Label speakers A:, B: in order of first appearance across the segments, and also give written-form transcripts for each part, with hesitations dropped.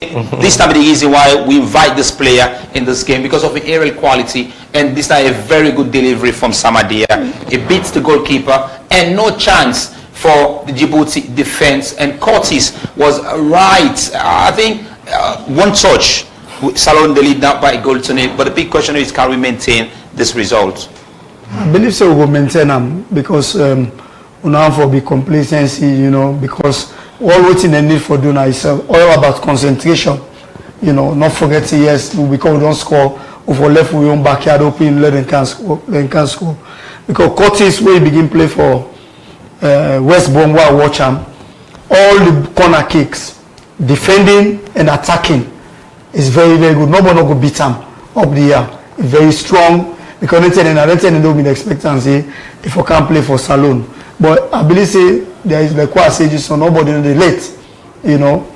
A: This time the reason why we invite this player in this game because of the aerial quality, and this time a very good delivery from Samadia. It beats the goalkeeper and no chance for the Djibouti defense, and Curtis was right. I think one touch, Salon the lead now by a goal to nil, but the big question is, can we maintain this result?
B: I believe so. We will maintain them because we now for be complacency, you know, because all what in the need for doing is all about concentration, you know, not forgetting, yes, because we don't score, we for left we own backyard open, let them can score. Because Curtis, where he begin play for West Brom, where I watch him, all the corner kicks, defending and attacking is very, very good. Nobody no go beat him up the air. Very strong, because they don't be expectancy if I can't play for Salon. But I believe say there is like what I say, so nobody in the late, you know.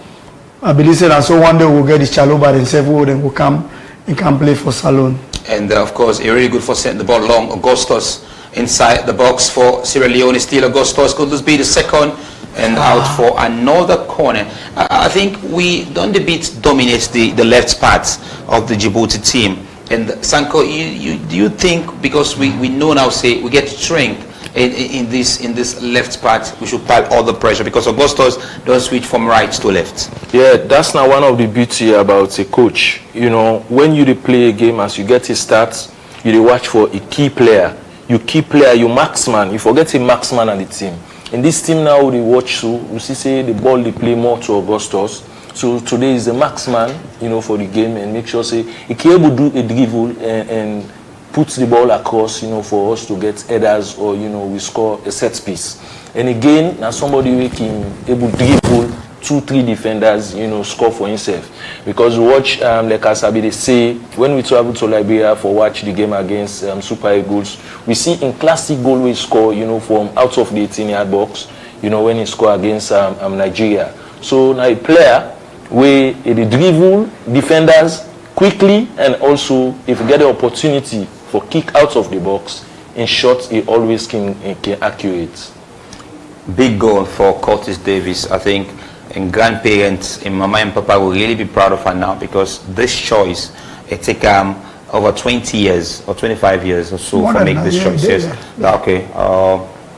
B: I believe say that so one day we'll get the Chalo by themselves, then we'll come and can play for Salon.
A: And of course, it's really good for sending the ball long. Augustus inside the box for Sierra Leone. Still Augustus could this be the second and out for another corner. I think we don't a bit dominate the left part of the Djibouti team. And Sanko, do you think because we know now, say we get strength in this left part, we should pile all the pressure because Augustus don't switch from right to left?
C: Yeah, that's now one of the beauty about a coach. You know, when you play a game, as you get a start, you watch for a key player. You key player, you marksman. You forget a marksman on the team. In this team now, they watch so you see say the ball they play more to Augustus. So today is the marksman, you know, for the game, and make sure say he can able to do a dribble and put the ball across, you know, for us to get headers or, you know, we score a set piece. And again, now somebody who can able to dribble 2-3 defenders, you know, score for himself. Because we watch, like Asabi they say, when we travel to Liberia for watch the game against Super Eagles, we see in classic goal we score, you know, from out of the 18-yard box, you know, when he score against Nigeria. So now a player where the dribble defenders quickly, and also if you get the opportunity for kick out of the box, in short, he always can accurate.
A: Big goal for Curtis Davis, I think, and grandparents and Mama and Papa will really be proud of her now because this choice, it take over 20 years or 25 years or so for make this choice. Yes, okay.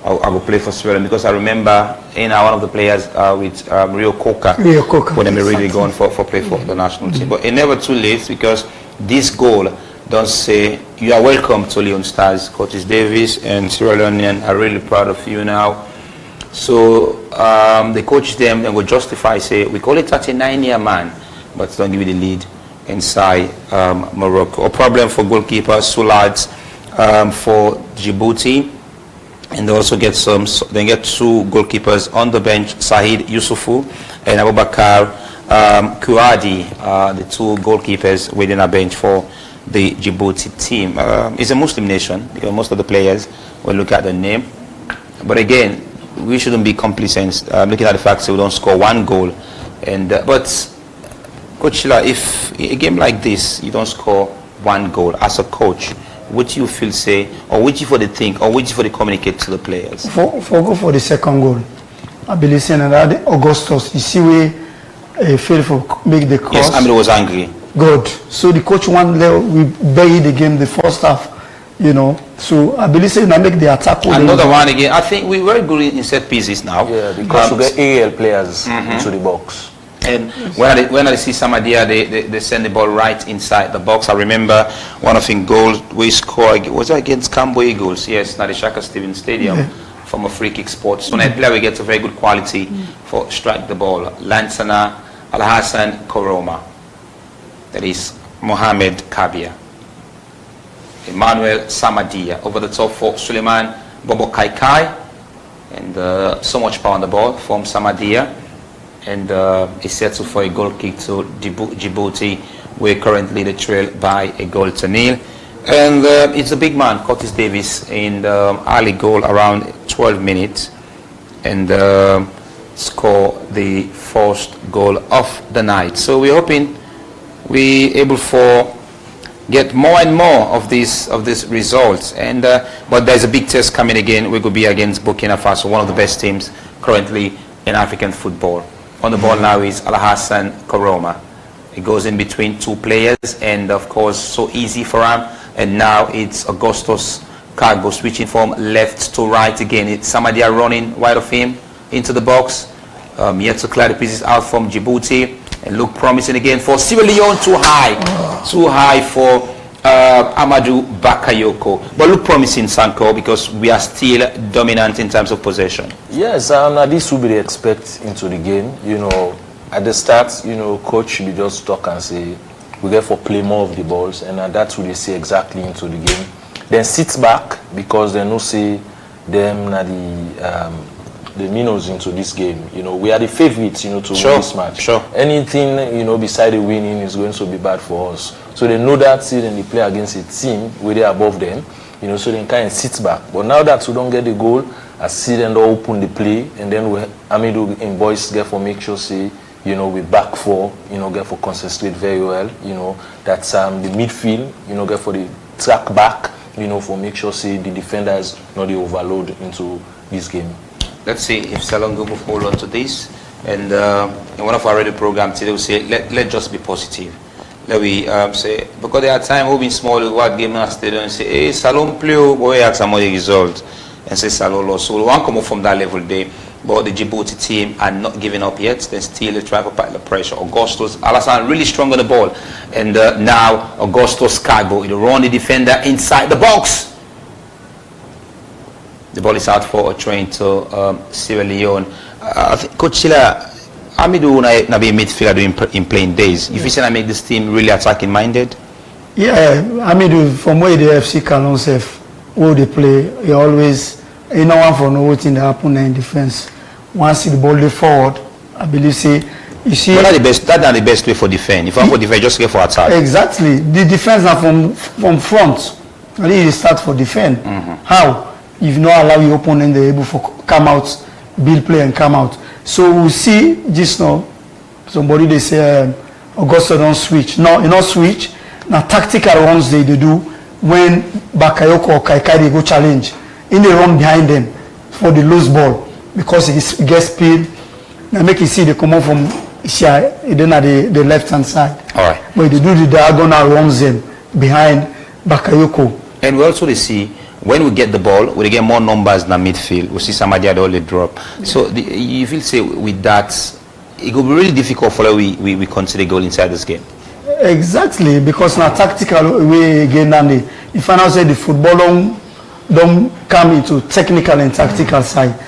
A: I will play for Sierra because I remember one of the players with Rio Coca when they were really going for play for the national team. But it never too late because this goal don't say you are welcome to Leon Stars. Curtis Davis and Sierra Leonean are really proud of you now. So they coach them and will justify, say we call it 39-year man, but don't give you the lead inside Morocco. A problem for goalkeeper Soulads for Djibouti. And they also get two goalkeepers on the bench, Sahid Yusufu and Abubakar Kuadi, the two goalkeepers within a bench for the Djibouti team. It's a Muslim nation because most of the players will look at the name. But again, we shouldn't be complacent looking at the fact that we don't score one goal. And but Coach Shila, if a game like this, you don't score one goal as a coach, what do you feel say, or what you for the think, or what you for the communicate to the players?
B: For the second goal, I believe saying that Augustus, you see where failed for make the cross.
A: Yes, Amir was angry.
B: Good. So the coach one level we bury the game the first half, you know. So I believe saying I make the attack.
A: Another one again. I think we were good in set pieces now.
C: Yeah, because we get AL players into the box.
A: And when I see Samadia, they send the ball right inside the box. I remember one of the goals we scored was against Cambo Eagles. Yes, not the Shaka Stevens Stadium from a free kick spot. So that player we get a very good quality for strike the ball. Lansana Al Hassan Koroma. That is Mohamed Kabia. Emmanuel Samadia over the top for Suleiman Bobo Kaikai. And so much power on the ball from Samadia. And is set for a goal kick to Djibouti. We're currently the trail by a goal to nil. And it's a big man, Curtis Davis, in the early goal around 12 minutes. And score the first goal of the night. So we're hoping we able for get more and more of these results. And but there's a big test coming again. We could be against Burkina Faso, one of the best teams currently in African football. On the ball now is Al Hassan Koroma. It goes in between two players, and of course, so easy for him. And now it's Augustus Cargo switching from left to right again. It's Samadia running wide of him into the box. Yet to clear the pieces out from Djibouti, and look promising again for Sierra Leone. Too high for Amadou Bakayoko. But look promising, Sanko, because we are still dominant in terms of possession.
C: Yes, and this will be the expect into the game. You know, at the start, you know, coach should be just talk and say, we get for play more of the balls, and that's what they say exactly into the game. Then sit back, because they know say them na the minnows into this game. You know, we are the favorites, you know, to win this match.
A: Sure.
C: Anything, you know, beside the winning is going to be bad for us. So they know that, see, then they play against a team where they are above them, you know, so they kind of sit back. But now that we don't get the goal, I see them open the play, and then we, Amidu and boys get for make sure, say, you know, we back for, you know, get for concentrate very well, you know, that's the midfield, you know, get for the track back, you know, for make sure, say, the defenders not the overload into this game. Let's see if Salongo will hold on to this. And in one of our radio programs today, we say, let just be positive. Let we say, because there are times we've been small, we watch game now stadium and say, hey, Salon play, boy, had some other result. And say Salon lost. So we want to come up from that level there. But the Djibouti team are not giving up yet. They're still trying to apply the pressure. Augustus, Alassane really strong on the ball. And now Augustus Cargo, he'll run the defender inside the box. The ball is out for a train to Sierra Leone. I think Coach Chila, Amidu na be midfielder in playing days. If you say I make this team really attacking minded?
B: Yeah, Amidu, from where the FC Calon safe, where they play, he always, you know, one for know what in the happen in defense. Once the ball they forward, I believe say, you see.
A: But that's not the best way for defend. If you want for defend, just go for attack.
B: Exactly. The defense now from front. I think you start for defend. How? If you not allow your opponent, they're able to come out, build play and come out. So we'll see just now. Somebody they say Augusto don't switch. No, you not switch. Now tactical runs they do when Bakayoko or Kaikai they go challenge. In the run behind them for the loose ball because it gets speed. Now make you see they come out from then at the left hand side.
A: All right.
B: But they do the diagonal runs them behind Bakayoko.
A: And we also see when we get the ball, we get more numbers than midfield. We see somebody at all they drop. So you feel say with that, it will be really difficult for we consider goal inside this game.
B: Exactly, because now tactical way again, and if I now say the football don't come into technical and tactical side.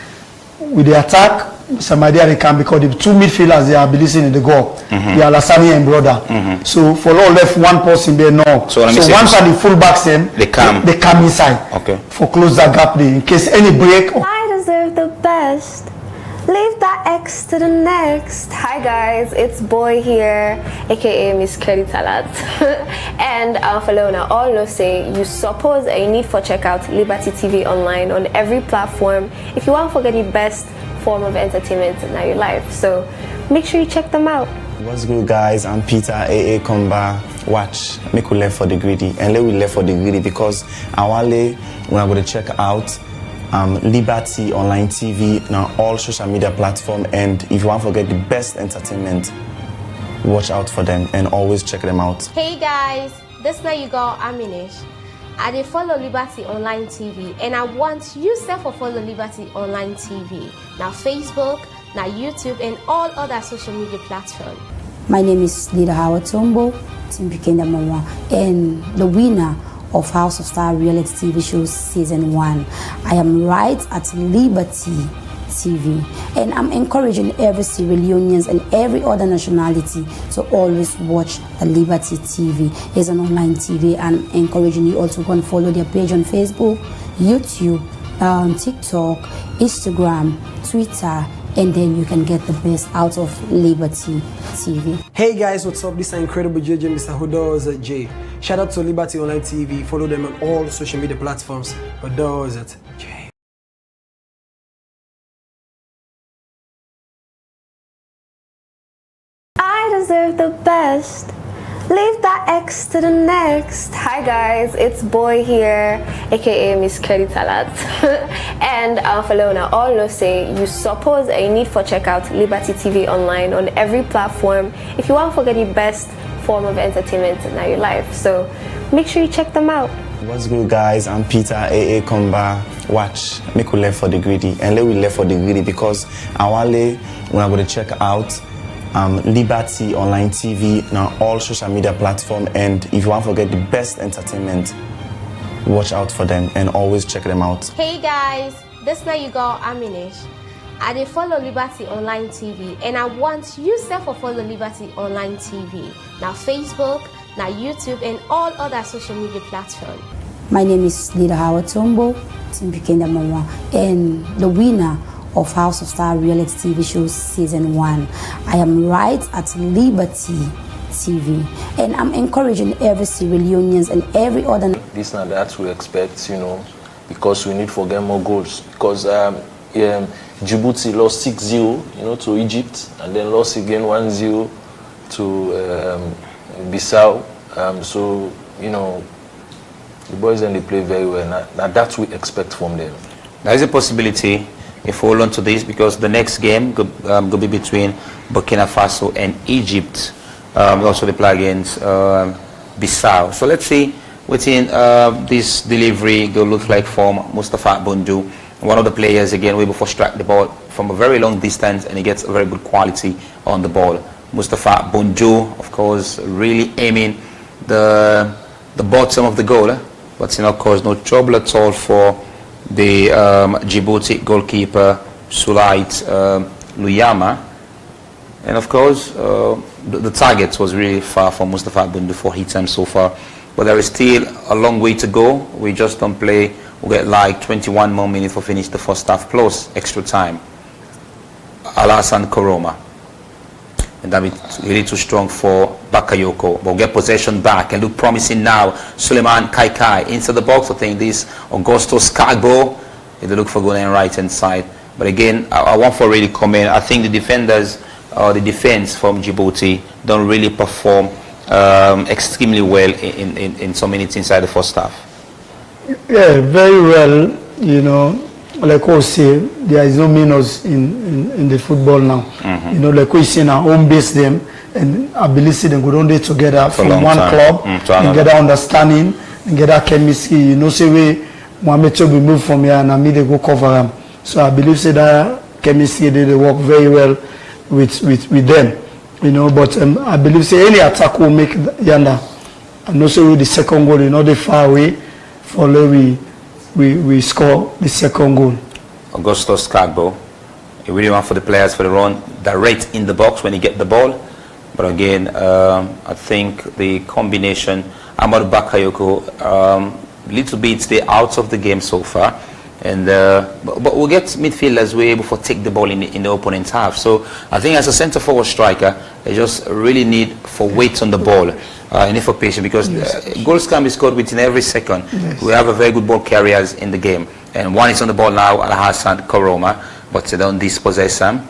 B: With the attack, somebody they can because the two midfielders they are believing in the goal. They are Lassani and brother. So for all left one person there no. So once are the fullbacks them they come inside.
A: Okay.
B: For close that gap there in case any break.
D: I deserve the best. Leave that X to the next. Hi guys, it's Boy here, aka Miss Kelly Talat. And for Leone, all know say you suppose a need for check out Liberty TV online on every platform if you want to get the best form of entertainment in your life. So make sure you check them out.
E: What's good guys, I'm Peter, AA Comba. Watch, make we left for the greedy. And let we left for the greedy because our we're going to check out Liberty Online TV on all social media platforms, and if you want to get the best entertainment, watch out for them and always check them out.
F: Hey guys, this night you got Aminish. I dey follow Liberty Online TV and I want you to follow Liberty Online TV. Now Facebook, now YouTube and all other social media platforms.
G: My name is Lida Howard Tombo, Team Became number 1, and the winner of House of Star reality TV show season 1. I am right at Liberty TV, and I'm encouraging every Sierra Leoneans and every other nationality to always watch the Liberty TV. It's an online TV, and encouraging you also go and follow their page on Facebook, YouTube, TikTok, Instagram, Twitter, and then you can get the best out of Liberty TV.
H: Hey guys, what's up? This is incredible JJ, Mr. Hudos J. Shout out to Liberty Online TV. Follow them on all social media platforms. Hudos J.
D: I deserve the best. Leave that X to the next. Hi guys, it's Boy here, aka Miss Kelly Talat. And for Leone, all know say you suppose a need for check out Liberty TV online on every platform if you want to get the best form of entertainment in your life. So make sure you check them out.
E: What's good, guys? I'm Peter AA Komba. Watch, make we left for the greedy, and let we left for the greedy because our when I'm going to check out Liberty Online TV now all social media platform, and if you want to forget the best entertainment, watch out for them and always check them out.
F: Hey guys, this now you got Aminish. I dey follow Liberty Online TV, and I want you to follow Liberty Online TV. Now Facebook, now YouTube, and all other social media platforms.
G: My name is Leader Howard Tombo, Team Pekinda Mama, and the winner of House of Star reality TV show season 1. I am right at Liberty TV, and I'm encouraging every Sierra Leoneans and every other.
C: This and that we expect, because we need to get more goals. Because Djibouti lost 6-0, to Egypt, and then lost again 1-0 to Bissau. So, the boys then they play very well. Now that we expect from them.
A: There is a possibility if we hold on to this because the next game will be between Burkina Faso and Egypt. Also they play against Bissau. So let's see within this delivery will look like for Mustafa Bundu. One of the players again will able to strike the ball from a very long distance and he gets a very good quality on the ball. Mustafa Bundu, of course, really aiming the bottom of the goal, but of course no trouble at all for the Djibouti goalkeeper Sulait Luyama. And of course the target was really far from Mustafa Bundu for hit time so far, but there is still a long way to go. We just don't play. We get like 21 more minutes for finish the first half plus extra time. Alassane Koroma, and that is really too strong for Bakayoko. But we'll get possession back and look promising now. Suleiman Kaikai inside the box. I think this Augusto Skagbo. They look for going right hand side. But again, I want for really comment. I think the defenders, the defense from Djibouti don't really perform extremely well in some minutes inside the first half.
B: Yeah, very well, like we say, there is no minus in the football now. Like we say now, home base them, and I believe them go down there together from one club, and get that understanding, and get that chemistry. Say we Mohamed Tobi move from here, and I mean they go cover them. So I believe say that chemistry they work very well with them. But I believe say any attack will make Yanda, and also with the second goal, they far away. Follow we score the second goal.
A: Augusto Skagbo, you really want for the players for the run direct in the box when you get the ball. But again, I think the combination Amadou Bakayoko, little bit stay out of the game so far. And but we'll get midfielders we're able to take the ball in the opponent's half. So I think as a centre forward striker, they just really need for weight on the ball and for patience because goals can be scored within every second. We have a very good ball carriers in the game, and one is on the ball now, Alassane Koroma, but they don't dispossess him,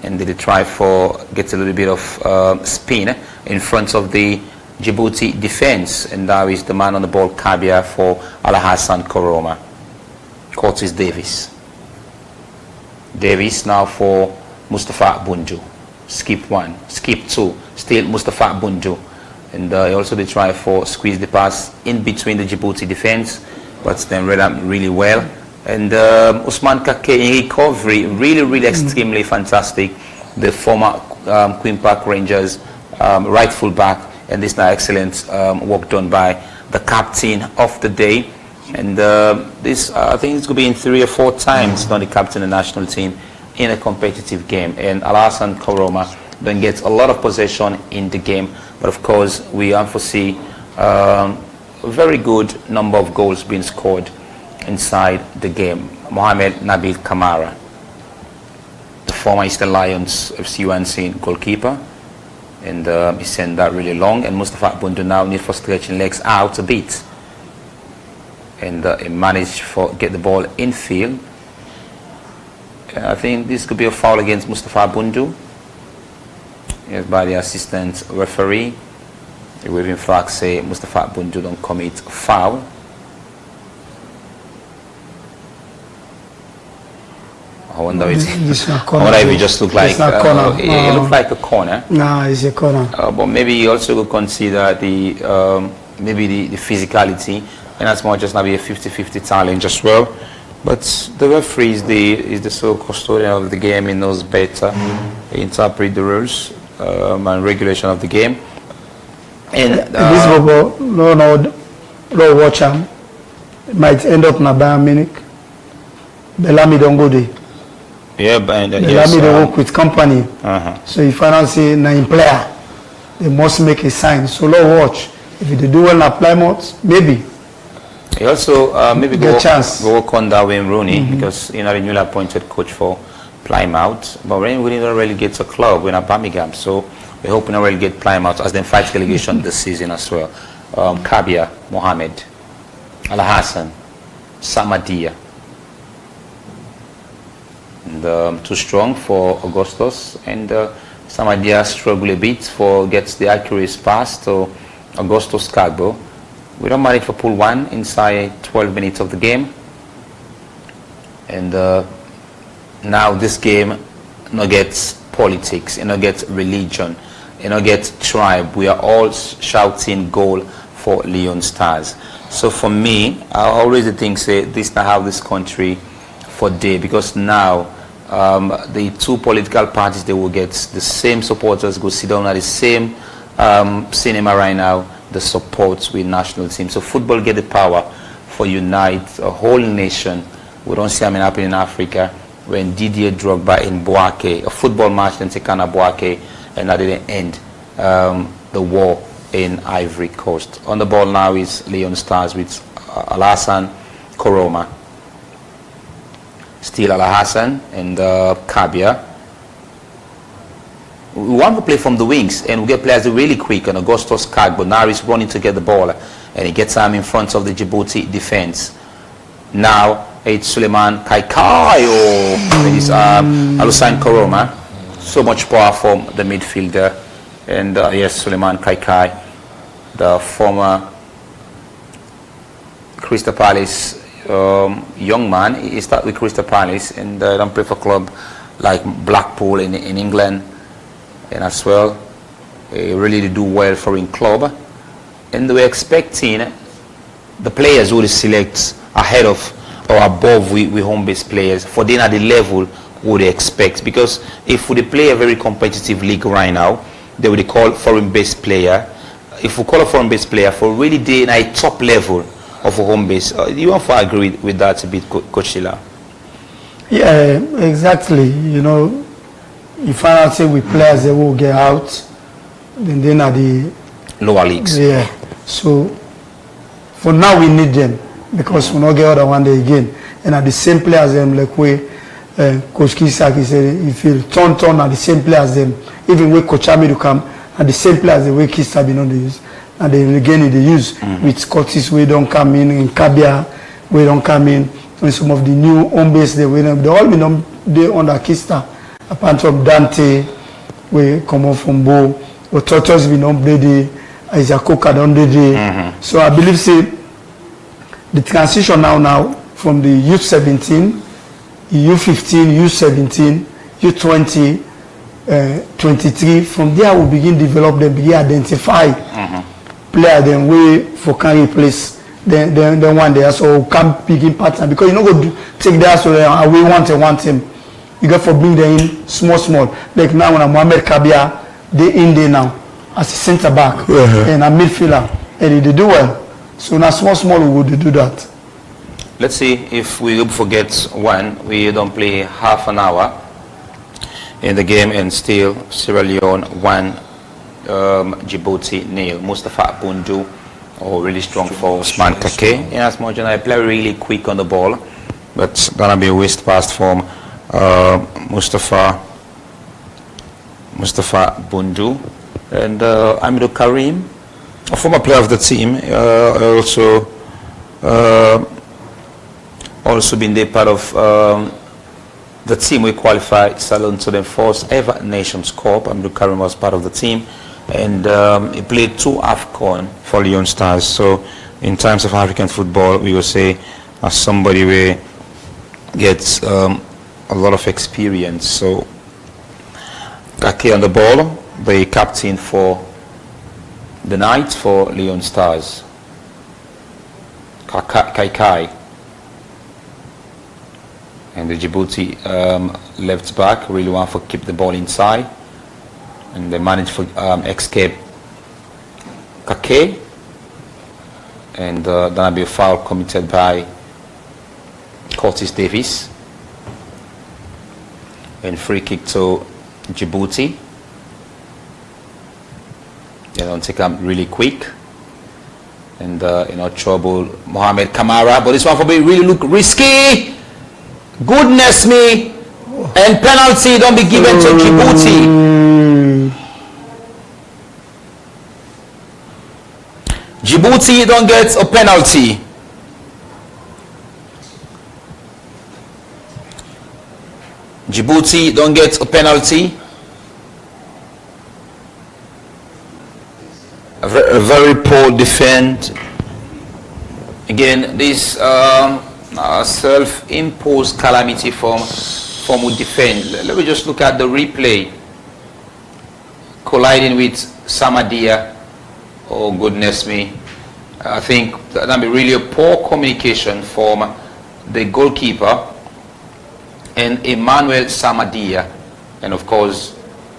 A: and they try for get a little bit of spin in front of the Djibouti defense, and now is the man on the ball, Kabia, for Alassane Koroma. Curtis Davis. Davis now for Mustafa Bundu. Skip 1, skip 2, still Mustafa Bundu. And also they try for squeeze the pass in between the Djibouti defense, but then read up really well. And Usman Kake in recovery, really extremely fantastic. The former Queen Park Rangers right full back, and this now excellent work done by the captain of the day. And this, I think it's going to be in 3 or 4 times not the captain of the national team in a competitive game. And Alassane Koroma then gets a lot of possession in the game. But of course, we unforesee a very good number of goals being scored inside the game. Mohamed Nabil Kamara, the former Eastern Lions FC UNC goalkeeper. And he sent that really long. And Mustafa Bundu now need for stretching legs out a bit. And he managed to get the ball in field. I think this could be a foul against Mustafa Bundu. Yes, by the assistant referee. The waving flag say Mustafa Bundu don't commit foul. I wonder if
B: This not
A: I
B: corner.
A: wonder if it just looked like
B: It's not corner.
A: it looked like a corner.
B: Nah, it's a corner.
A: But maybe you also could consider the maybe the physicality, and that's more just maybe a 50-50 challenge as well. But the referee is the sole custodian of the game. He knows better. He interprets the rules and regulation of the game. And
B: This bubble, no watch him. It might end up in Bayern Munich. Bellamy don't go there.
A: yeah, and
B: Bellamy don't work with company.
A: uh-huh.
B: So if I say 9 player, they must make a sign. So no watch. If they do well in Plymouth, maybe.
A: He also maybe
B: Get
A: go
B: chance.
A: work on that Wayne Rooney because the newly appointed coach for Plymouth. But Wayne Rooney don't really get a club in Birmingham, so we hope we don't really get Plymouth as they fight relegation this season as well. Kabia, Mohamed, Al Hassan, Samadia. And, too strong for Augustus, and Samadia struggle a bit for gets the accuracy pass to Augustus Carbo. We don't manage for pool 1 inside 12 minutes of the game, and now this game no gets politics, gets religion, gets tribe. We are all shouting goal for Leone Stars. So for me, I always think say this now how this country for day, because now the two political parties, they will get the same supporters go sit down at the same cinema right now, the support with national team. So football get the power for unite a whole nation. We don't see happen in Africa when Didier Drogba in Boake, a football match then take on a Boake, and that didn't end the war in Ivory Coast. On the ball now is Leone Stars with Alassane Koroma. Still Alhassan and Kabia. We want to play from the wings, and we get players really quick. And Augustus Kag, but now he's running to get the ball, and he gets him in front of the Djibouti defense. Now it's Suleiman Kaikai, or it's Alassane Koroma. So much power from the midfielder, and yes, Suleiman Kaikai, the former Crystal Palace young man. He started with Crystal Palace and don't play for club like Blackpool in England, and as well he really do well for in club, and we're expecting the players who they select ahead of or above we home-based players for then at the level would they expect, because if we play a very competitive league right now, they would call foreign-based player. If we call a foreign-based player for really the a top level of a home base, do you want to agree with that a bit, Coach Sheila?
B: Yeah, exactly. You know, if I say we players they will get out, then are the
A: lower leagues.
B: Yeah. So for now we need them because we not get other one day again. And at the same players them like we Coach Kisaki said, if you turn at the same players them, even when Coach Amidu come at the same players the way Kisaki not they use. And then again they use with Scottish we don't come in Kabia we don't come in, and some of the new home base they all been on they under Kista, apart from Dante we come off from Bo, or Tortoise been on Brady, Isaac Coca on the So I believe say the transition now from the U17, U15, U17, U20, 23, from there we begin develop them, begin identify player then we for can replace then one day so can begin partner, because you know go take that so we want him. You got for bring them in small like now when Mohamed Kabia they in there now as a center back and a midfielder, and they do well. So now small we would do that.
A: Let's see if we forget one. We don't play half an hour in the game, and still Sierra Leone 1, Djibouti 0. Mustafa Bundu, really strong for Osman Kake. And as much as I play really quick on the ball, but gonna be a waste pass from Mustafa Bundu. And Amido Karim, a former player of the team, also been there part of the team we qualified Salon to the first ever Nations Cup. Amido Karim was part of the team, and he played 2 AFCON for Leone Stars. So in terms of African football, we will say as somebody who gets a lot of experience. So Kake on the ball, the captain for the night for Leone Stars. Kai and the Djibouti left back really want to keep the ball inside, and they managed to escape Kake, and that'll be a foul committed by Curtis Davis, and free kick to Djibouti. They don't take them really quick, and trouble Mohamed Kamara, but this one for me really look risky. Goodness me, and penalty don't be given to Djibouti. Djibouti don't get a penalty. Djibouti don't get a penalty. A very poor defend. Again, this self-imposed calamity from we defend. Let me just look at the replay. Colliding with Samadia. Oh goodness me. I think that'll be really a poor communication from the goalkeeper and Emmanuel Samadia, and of course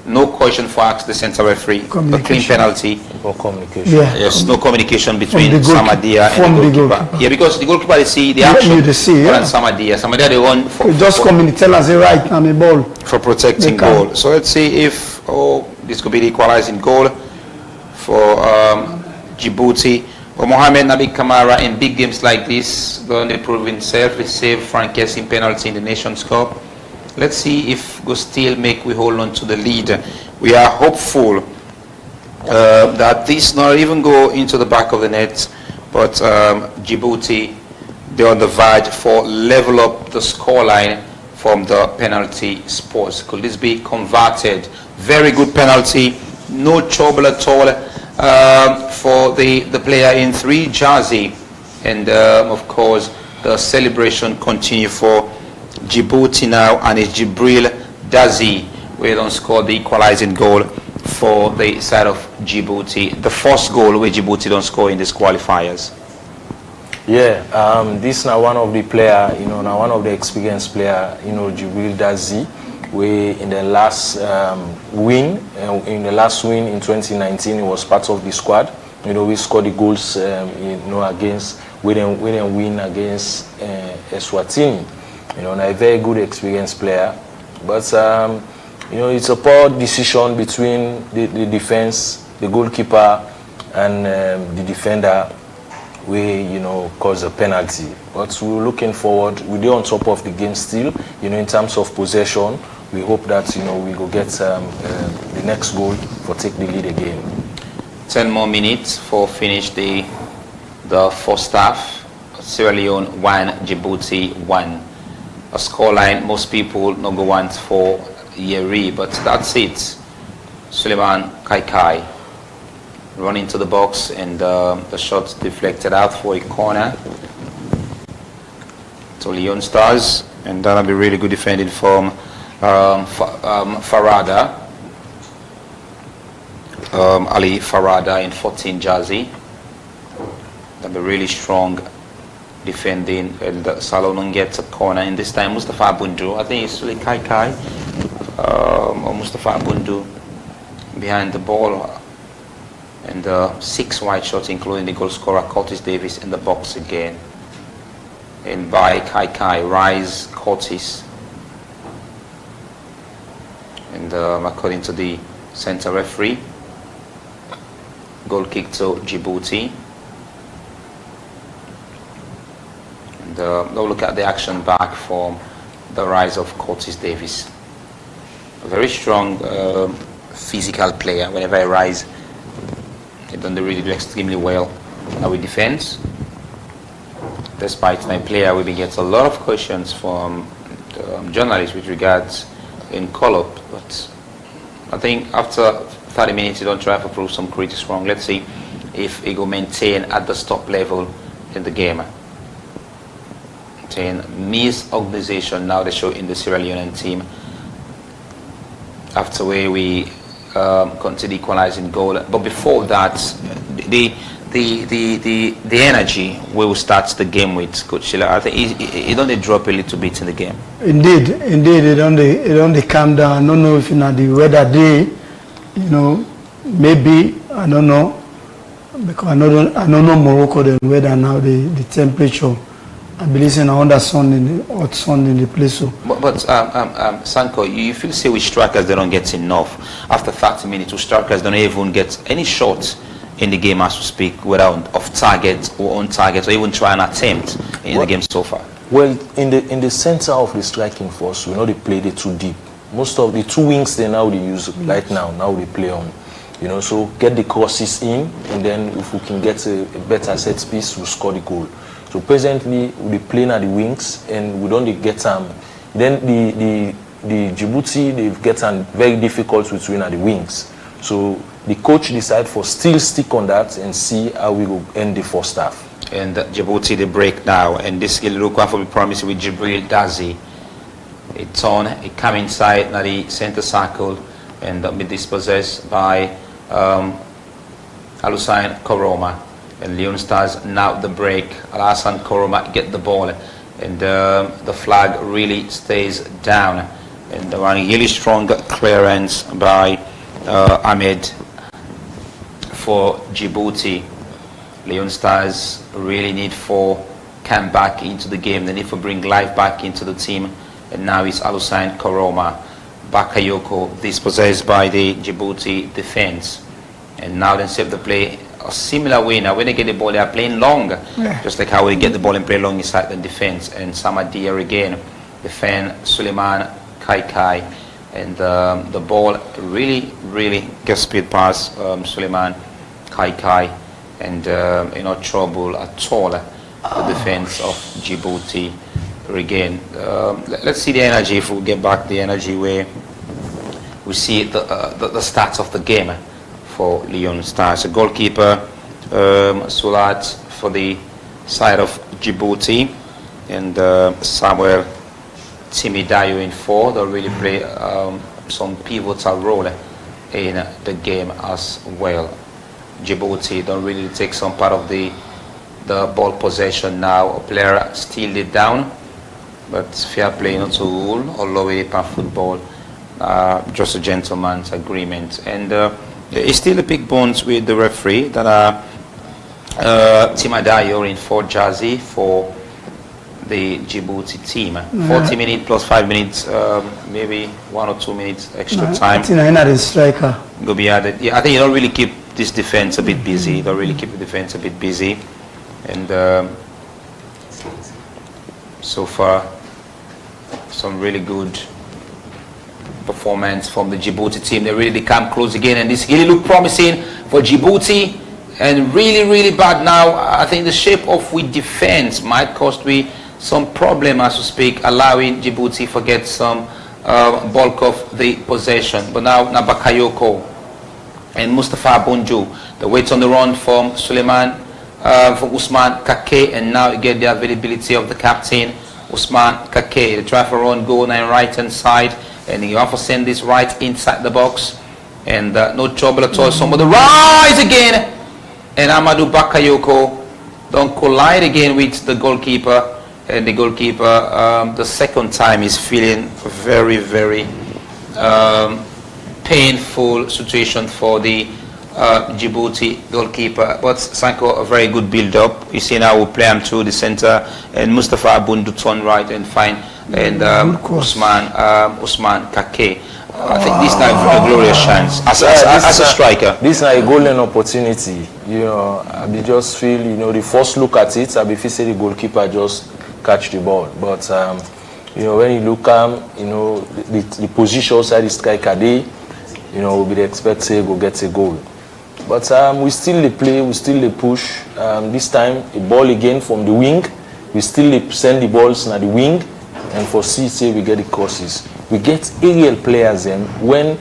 A: no question for the centre referee. A clean penalty.
C: Or communication.
B: Yeah.
A: Yes, no communication between
B: the
A: Samadia and the goalkeeper. Yeah, because the goalkeeper they see the action.
B: They see, yeah.
A: And Samadia they run for.
B: Just tell us the right on the ball
A: for protecting goal. So let's see if this could be the equalizing goal for Djibouti. But Mohamed Nabi Kamara in big games like this going to prove himself. He saved Frank Kessing penalty in the Nations Cup. Let's see if we still we hold on to the lead. We are hopeful that this not even go into the back of the net, but Djibouti, they're on the verge for level up the scoreline from the penalty spots. Could this be converted? Very good penalty, no trouble at all for the player in 3 jersey, and of course the celebration continue for Djibouti now, and it's Jibril Dazi where don't score the equalizing goal for the side of Djibouti. The first goal where Djibouti don't score in these qualifiers.
C: Yeah, this now one of the player, now one of the experienced player, Jibril Dazi, where in the last win in 2019, he was part of the squad. We scored the goals, against we didn't win against Eswatini. A very good experienced player, but it's a poor decision between the defense, the goalkeeper, and the defender. We cause a penalty, but we're looking forward. We're on top of the game still. In terms of possession, we hope that we go get the next goal for take the lead again.
A: 10 more minutes for finish the first half. Sierra Leone 1, Djibouti 1. A scoreline most people no go want for Yeri, but that's it. Suleiman Kai run into the box, and the shot deflected out for a corner to Leone Stars, and that'll be really good defending from Farada, Ali Farada in 14 jersey. That'll be really strong defending, and Salon gets a corner, and this time Mustafa Bundu, I think it's really Kai or Mustafa Bundu behind the ball, and 6 wide shots including the goal scorer Curtis Davis in the box again, and by Kai Rise Curtis, and according to the center referee, goal kick to Djibouti. Now look at the action back from the rise of Curtis Davis. A very strong physical player. Whenever he rise, he done really do extremely well with defense. Despite my player, we get a lot of questions from journalists with regards in call-up, but I think after 30 minutes, you don't try to prove some critics wrong. Let's see if he will maintain at the top level in the game. saying misorganization now they show in the Sierra Leone team. After where we consider equalizing goal, but before that, the energy we will start the game with, Coach Sheila. I think it only drop a little bit in the game.
B: Indeed, it only calm down. I don't know if the weather day, you know, maybe I don't know, because I don't know Morocco the weather now, the temperature. I believe it's under sun in the hot sun in the place. So.
A: But Sanko, you feel say with strikers they don't get enough. After 30 minutes, with strikers don't even get any shots in the game as we speak, whether off target or on target, or even try an attempt in the game so far.
C: Well, in the center of the striking force, we know they play it too deep. Most of the two wings they use right now they play on. You know, so get the crosses in, and then if we can get a better set piece, we'll score the goal. So presently we playing at the wings, and we don't get then the Djibouti they've get very difficult to win at the wings. So the coach decide for still stick on that and see how we will end the first half.
A: And Djibouti the break now, and this will look for the promise with Jibril Dazi. It's on, it come inside now the center circle and be dispossessed by Alusain Koroma. And Leone Stars now the break. Alassane Koroma get the ball, and the flag really stays down. And a really strong clearance by Ahmed for Djibouti. Leone Stars really need for come back into the game. They need to bring life back into the team. And now it's Alusain Koroma. Bakayoko dispossessed by the Djibouti defense. And now they save the play a similar way. Now when they get the ball, they are playing long, just like how they get the ball and play long inside the defense. And Samadia again defend Suleiman Kaikai, and the ball really gets speed past Suleiman Kaikai, and no trouble at all. The defense of Djibouti regain. Let's see the energy. If we get back the energy where we see the starts of the game for Leone Stars. A goalkeeper, Sulat for the side of Djibouti, and Samuel Timidayo in 4. They'll really play some pivotal role in the game as well. Djibouti don't really take some part of the ball possession now. A player steal it down, but fair play not to rule, although we play football, just a gentleman's agreement. And it's still a big bones with the referee that are Timadayo in 4 jersey for the Djibouti team. 40 minutes plus 5 minutes, maybe 1 or 2 minutes extra time.
B: I think I'm not a striker.
A: Go be added. Yeah, I think you don't really keep this defense a bit busy. You don't really keep the defense a bit busy. And so far, some really good performance from the Djibouti team. They really come close again, and this really look promising for Djibouti, and really bad now. I think the shape of we defense might cost we some problem as we speak, allowing Djibouti forget some bulk of the possession. But now Bakayoko and Mustafa Bonju, the weights on the run from Suleiman, from Usman Kake, and now you get the availability of the captain Usman Kake. They try for run goal now right hand side, and you have to send this right inside the box, and no trouble at all. Somebody rise again, and Amadou Bakayoko don't collide again with the goalkeeper, and the goalkeeper the second time is feeling very painful situation for the Djibouti goalkeeper. But Sanko, a very good build-up. You see now we play him through the center, and Mustafa Abundu turn right and find, and Usman Kake. I think this now a glorious chance as a striker.
C: This is a golden opportunity. You know, I just feel, you know, the first look at it, I be feel say the goalkeeper just catch the ball. But you know, when you look you know, the position outside the striker there, you know, we expect say go get a goal. But we still play, we still push. This time a ball again from the wing. We still send the balls na the wing, and for C say we get the crosses. We get aerial players, and when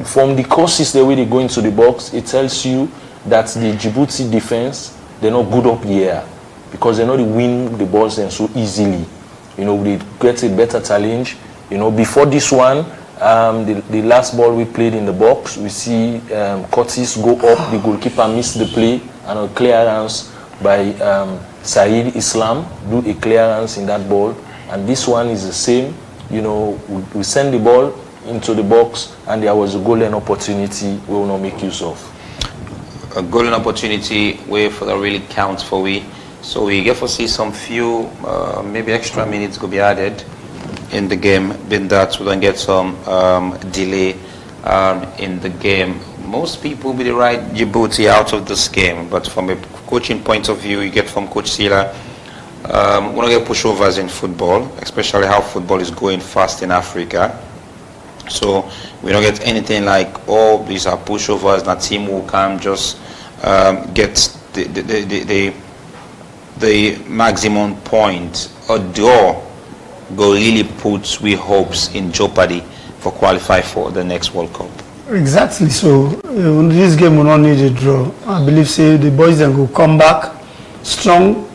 C: from the crosses the way they go into the box, it tells you that the Djibouti defense, they're not good up the air. because they know they win the balls then so easily. You know, we get a better challenge. You know, before this one, the last ball we played in the box, we see Curtis go up, the goalkeeper missed the play, and a clearance by Saeed Islam do a clearance in that ball. And this one is the same. You know, we send the ball into the box, and there was a golden opportunity we will not make use of.
A: A golden opportunity where for that really counts for we. So we get to see some few, maybe extra minutes could be added in the game, being that we don't get some delay in the game. Most people will write Djibouti out of this game, but from a coaching point of view, you get from Coach Sila, we don't get pushovers in football, especially how football is going fast in Africa. So we don't get anything like, oh, these are pushovers, the team will come just get the maximum point or draw go really put we hopes in jeopardy for qualify for the next World Cup.
B: Exactly. So this game will not need a draw. I believe say the boys then will come back strong,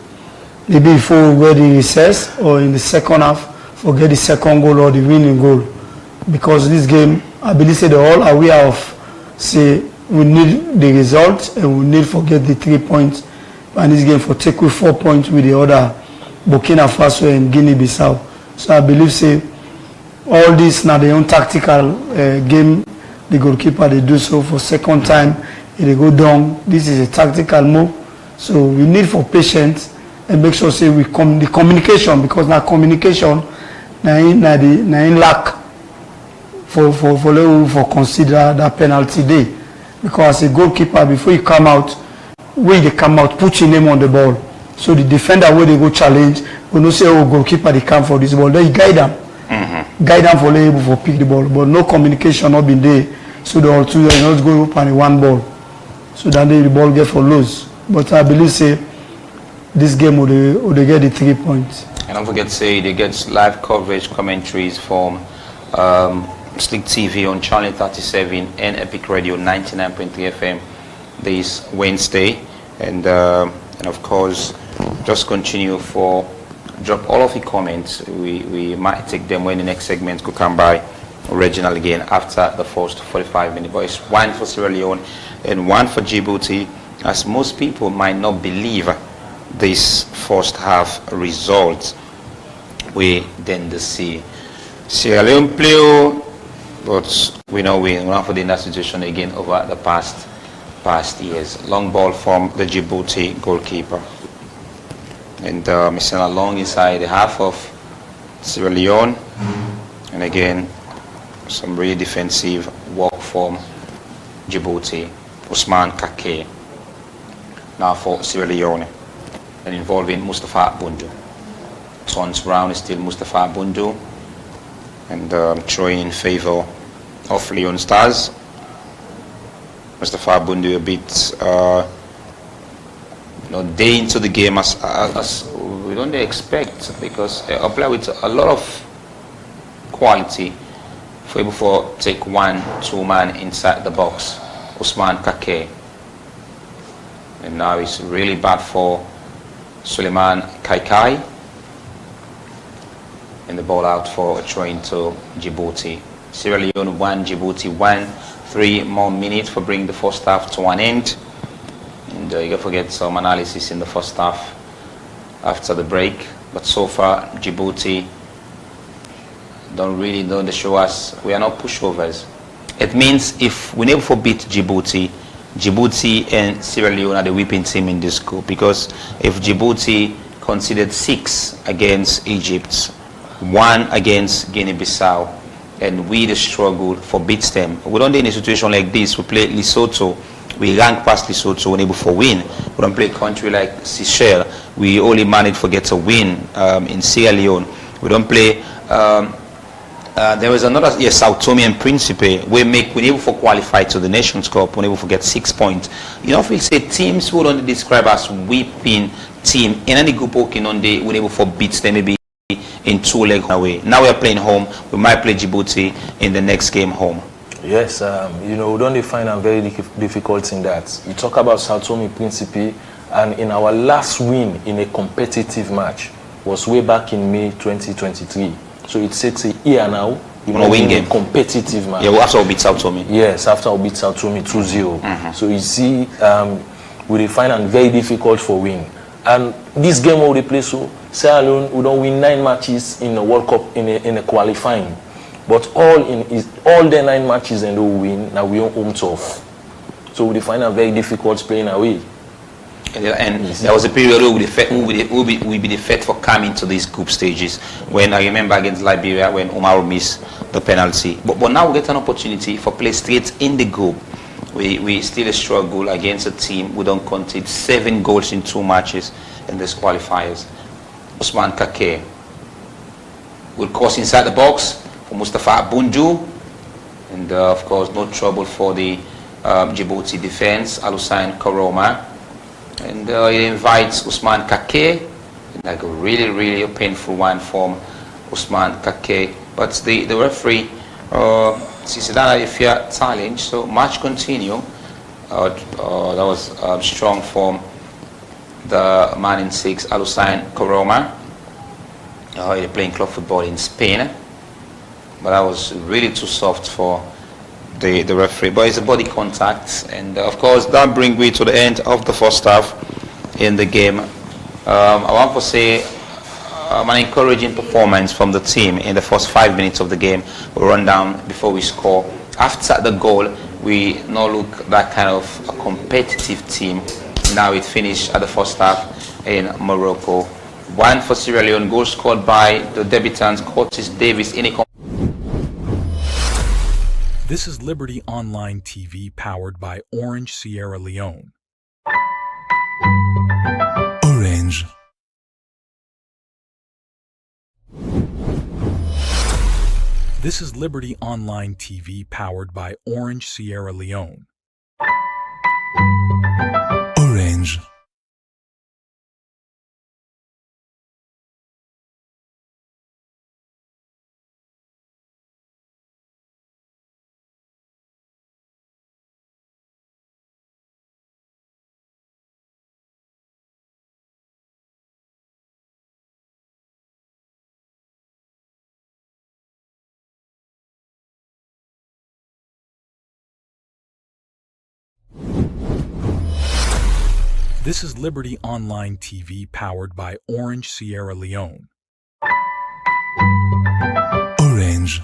B: maybe before we get the recess or in the second half forget the second goal or the winning goal, because this game I believe say they're all aware of say we need the result and we need to get the 3 points, and this game for take with 4 points with the other Burkina Faso and Guinea-Bissau. So I believe say all this now their own tactical game. The goalkeeper they do so for second time, they go down. This is a tactical move, so we need for patience and make sure say we the communication, because now communication na in lack for consider that penalty day, because as a goalkeeper before you come out, when they come out, put your name on the ball, so the defender where they go challenge will not say, oh, goalkeeper they come for this ball, then you guide them. Guide them for able for pick the ball, but no communication not been there, so the all two are not go up on one ball, so that the ball get for lose. But I believe say this game will they get the 3 points.
A: And don't forget say they get live coverage commentaries from Slick TV on Channel 37 and Epic Radio 99.3 FM this Wednesday, and of course just continue for drop all of the comments. We might take them when the next segment could come by original again after the first 45 minutes. But it's one for Sierra Leone and one for Djibouti, as most people might not believe this first half result. We then see Sierra Leone play, but we know we're not in that situation again over the past years. Long ball from the Djibouti goalkeeper, and missing along inside the half of Sierra Leone, and again some really defensive work from Djibouti. Usman Kake now for Sierra Leone, and involving Mustafa Bundu. Turns round is still Mustafa Bundu, and throwing in favor of Leone Stars. Mustafa Bundu a bit day into the game as we don't expect, because they apply with a lot of quality for able to take 1-2 man inside the box. Usman Kake, and now it's really bad for Suleiman Kaikai, and the ball out for a throw into Djibouti. Sierra Leone 1, Djibouti 1. 3 more minutes for bringing the first half to an end. And you can forget some analysis in the first half after the break. But so far, Djibouti don't show us we are not pushovers. It means if we never beat Djibouti, Djibouti and Sierra Leone are the whipping team in this group, because if Djibouti conceded 6 against Egypt, 1 against Guinea-Bissau, and we the struggle for beats them. We don't do in a situation like this. We play Lesotho, we rank past Lesotho, unable for win. We don't play a country like Seychelles, we only manage to get a win. In Sierra Leone, we don't play. There was another, yes, Sao Tome and Principe. We able for qualify to the Nations Cup. We able for get 6 points. You know, if we say teams who don't describe as whipping team in any group working on the, we able for beats them maybe in 2 leg away. Now we are playing home. We might play Djibouti in the next game home.
C: Yes, we don't find them very difficult in that. You talk about Sao Tome Principe. And in our last win in a competitive match was way back in May 2023. So it takes a year now. You know,
A: win
C: in
A: game.
C: a competitive match.
A: Yeah, well, after we beat Sao Tome.
C: Yes, after we beat Sao Tome 2-0. So you see, we find it very difficult for win. And this game will play so Sierra Leone, we don't win 9 matches in the World Cup in a qualifying. But all the 9 matches and we win, now we are home turf. So we find it very difficult playing away.
A: And there was a period where we be the fit for coming to these group stages. When I remember against Liberia when Umaru missed the penalty. But now we get an opportunity for play straight in the group. We still struggle against a team we don't concede 7 goals in 2 matches in these qualifiers. Usman Kake will cross inside the box for Mustafa Bundu, and of course no trouble for the Djibouti defense, Alusain Koroma. And he invites Usman Kake, like a really painful one from Usman Kake. But the referee sees that if you're challenged, so match continue. That was strong from the man in 6, Alusain Koroma. He's playing club football in Spain, but that was really too soft for the referee. But it's a body contact, and of course that brings me to the end of the first half in the game. I want to say an encouraging performance from the team in the first 5 minutes of the game. We run down before we score. After the goal, we now look that kind of a competitive team. Now it finished at the first half in Morocco. 1 for Sierra Leone, goal scored by the debutant Curtis Davis in a
I: This is Liberty Online TV powered by Orange Sierra Leone. Orange. This is Liberty Online TV powered by Orange Sierra Leone. Orange. This is Liberty Online TV powered by Orange Sierra Leone. Orange.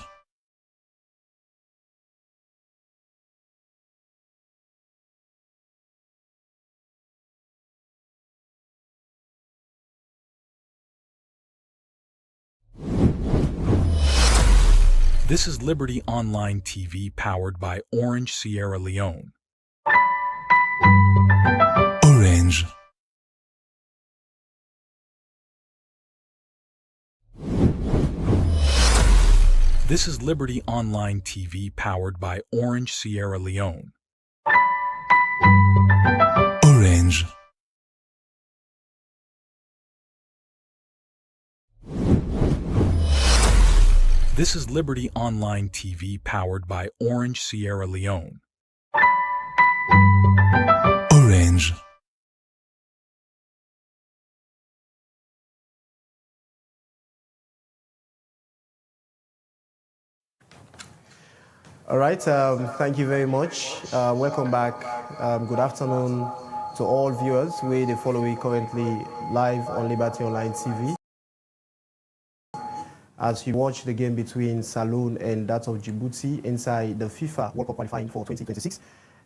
I: This is Liberty Online TV powered by Orange Sierra Leone. Orange. This is Liberty Online TV powered by Orange Sierra Leone. Orange. This is Liberty Online TV powered by Orange Sierra Leone. Orange.
E: All right, thank you very much. Welcome back. Good afternoon to all viewers where they follow me currently live on Liberty Online TV. As you watch the game between Saloon and that of Djibouti inside the FIFA World Cup qualifying for 2026.